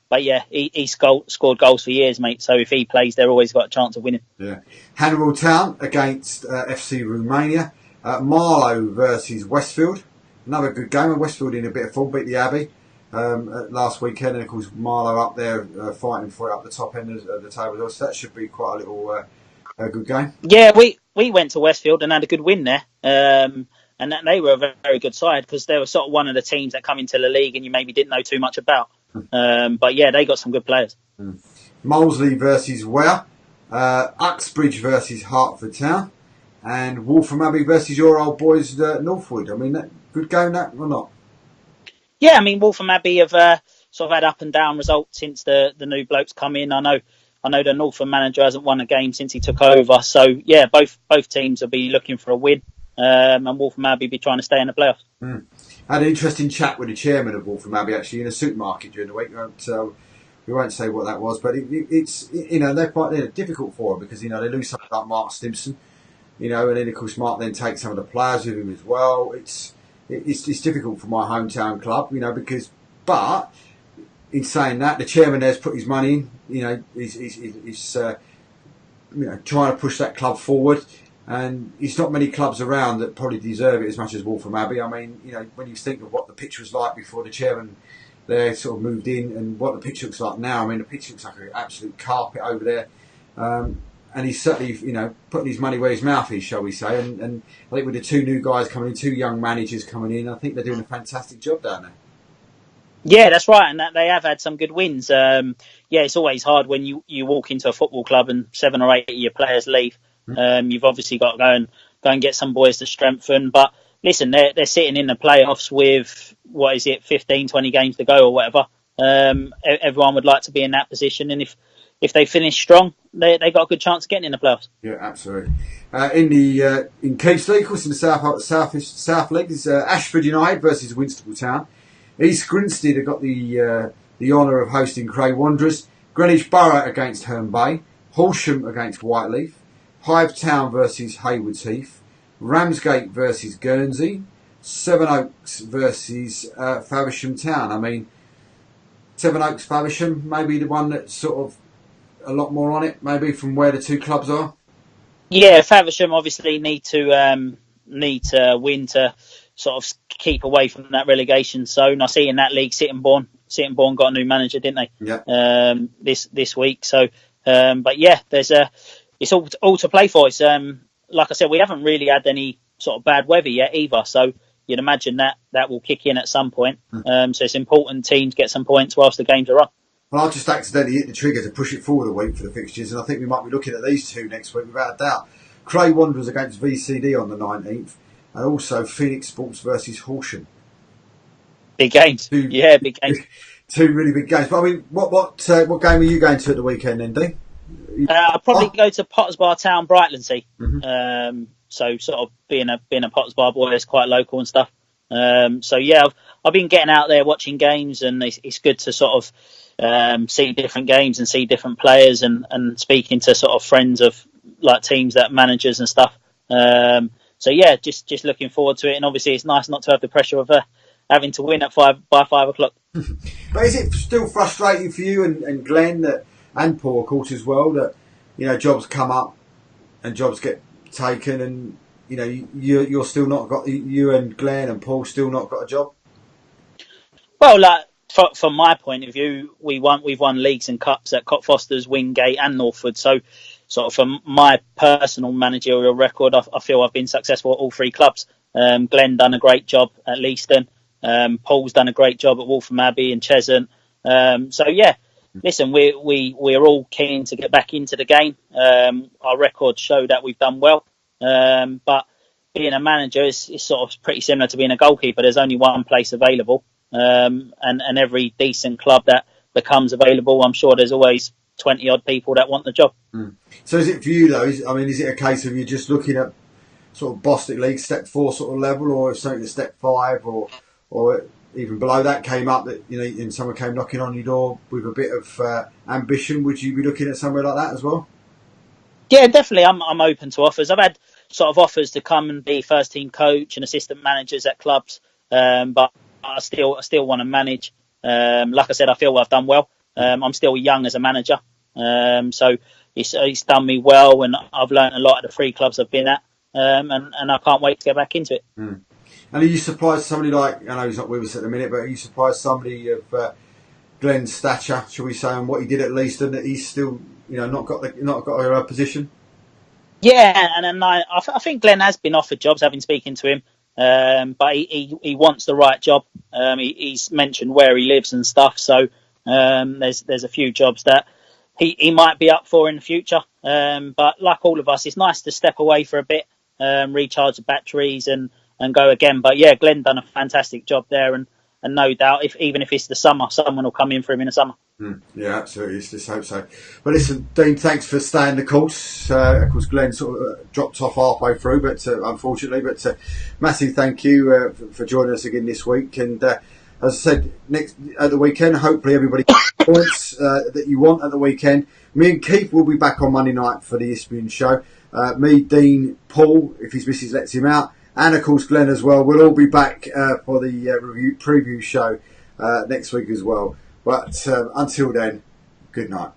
But yeah, he scored goals for years, mate. So if he plays, they're always got a chance of winning. Yeah. Hannibal Town against FC Romania. Marlow versus Westfield. Another good game. Westfield in a bit of form, beat the Abbey last weekend, and of course Marlow up there fighting for it up the top end of the table. So that should be quite a little good game. Yeah, we went to Westfield and had a good win there. And they were a very, very good side because they were sort of one of the teams that come into the league and you maybe didn't know too much about. But yeah, they got some good players. Molesley versus Ware, Uxbridge versus Hertford Town, and Waltham Abbey versus your old boys Northwood. I mean, that good game, that or not? Yeah, I mean, Waltham Abbey have sort of had up and down results since the new blokes come in. I know the Northam manager hasn't won a game since he took over. So yeah, both teams will be looking for a win, and Waltham Abbey be trying to stay in the playoffs. I had an interesting chat with the chairman of Waltham Abbey actually in a supermarket during the week. We won't say what that was, but it's they're difficult for them because they lose something like Mark Stimson, and then of course Mark then takes some of the players with him as well. It's difficult for my hometown club, because But in saying that, the chairman there's put his money in. He's trying to push that club forward. And there's not many clubs around that probably deserve it as much as Waltham Abbey. I mean, when you think of what the pitch was like before the chairman there sort of moved in, and what the pitch looks like now, I mean, the pitch looks like an absolute carpet over there. And he's certainly, putting his money where his mouth is, shall we say. And I think with the two new guys coming in, two young managers coming in, I think they're doing a fantastic job down there. Yeah, that's right, and that they have had some good wins. It's always hard when you walk into a football club and 7 or 8 of your players leave. You've obviously got to go and get some boys to strengthen. But listen, they're sitting in the playoffs with 15, 20 games to go or whatever. Everyone would like to be in that position, and if they finish strong, they got a good chance of getting in the playoffs. Yeah, absolutely. In Keith's League, of course, in the South League, is Ashford United versus Winstable Town. East Grinstead have got the honour of hosting Cray Wanderers. Greenwich Borough against Herne Bay. Horsham against Whiteleaf. Hive Town versus Haywards Heath. Ramsgate versus Guernsey. Sevenoaks versus Faversham Town. I mean, Sevenoaks, Faversham, maybe the one that's sort of a lot more on it, maybe from where the two clubs are. Yeah, Faversham obviously need to win to sort of keep away from that relegation zone. I see in that league, Sittingbourne got a new manager, didn't they? Yeah. This week. So, but yeah, it's all to play for. It's like I said, we haven't really had any sort of bad weather yet either. So you'd imagine that will kick in at some point. So it's important teams get some points whilst the games are on. Well, I just accidentally hit the trigger to push it forward a week for the fixtures, and I think we might be looking at these two next week without a doubt. Cray Wanderers against VCD on the 19th, and also Phoenix Sports versus Horsham. Big games. Big games. Two really big games. But I mean, what game are you going to at the weekend, then, Dean? I'll probably go to Potters Bar Town, Brightlingsea. Mm-hmm. So sort of being a Potters Bar boy, it's quite local and stuff. So yeah, I've been getting out there watching games, and it's good to sort of see different games and see different players and speaking to sort of friends of like teams that managers and stuff. So yeah, just looking forward to it, and obviously it's nice not to have the pressure of having to win at 5 o'clock. But is it still frustrating for you and Glenn and Paul, of course, as well, that jobs come up and jobs get taken, and you're still not got, you and Glenn and Paul still not got a job? Well, like from my point of view, we've won leagues and cups at Cockfosters, Wingate, and Northwood. So, sort of from my personal managerial record, I feel I've been successful at all 3 clubs. Glenn done a great job at Leiston. Paul's done a great job at Waltham Abbey and Cheshunt. So yeah, listen, we're all keen to get back into the game. Our records show that we've done well. But being a manager is sort of pretty similar to being a goalkeeper. There's only one place available. And every decent club that becomes available, I'm sure there's always 20 odd people that want the job. So is it for you though? Is it a case of you just looking at sort of Boston League step 4 sort of level, or if something to step 5 or even below that came up, that and someone came knocking on your door with a bit of ambition, would you be looking at somewhere like that as well? Yeah, definitely. I'm open to offers. I've had sort of offers to come and be first team coach and assistant managers at clubs, but I still want to manage. Like I said, I feel I've done well. I'm still young as a manager, so it's done me well, and I've learned a lot at the 3 clubs I've been at, and I can't wait to get back into it. And are you surprised somebody like, I know he's not with us at the minute, but are you surprised somebody of Glenn's stature, shall we say, and what he did at Leiston, that he's still not got a position? Yeah, and I think Glenn has been offered jobs, having spoken to him. But he wants the right job. He's mentioned where he lives and stuff. So there's a few jobs that he might be up for in the future. But like all of us, it's nice to step away for a bit, recharge the batteries and go again. But yeah, Glenn done a fantastic job there, and no doubt, even if it's the summer, someone will come in for him in the summer. Yeah, absolutely. Let's just hope so. But listen, Dean, thanks for staying the course. Of course, Glenn sort of dropped off halfway through, but unfortunately, massive thank you for joining us again this week. And as I said, next at the weekend, hopefully everybody gets the points that you want at the weekend. Me and Keith will be back on Monday night for the Isthmian show. Me, Dean, Paul, if his missus lets him out, and of course Glenn as well. We'll all be back for the preview show next week as well. But until then, good night.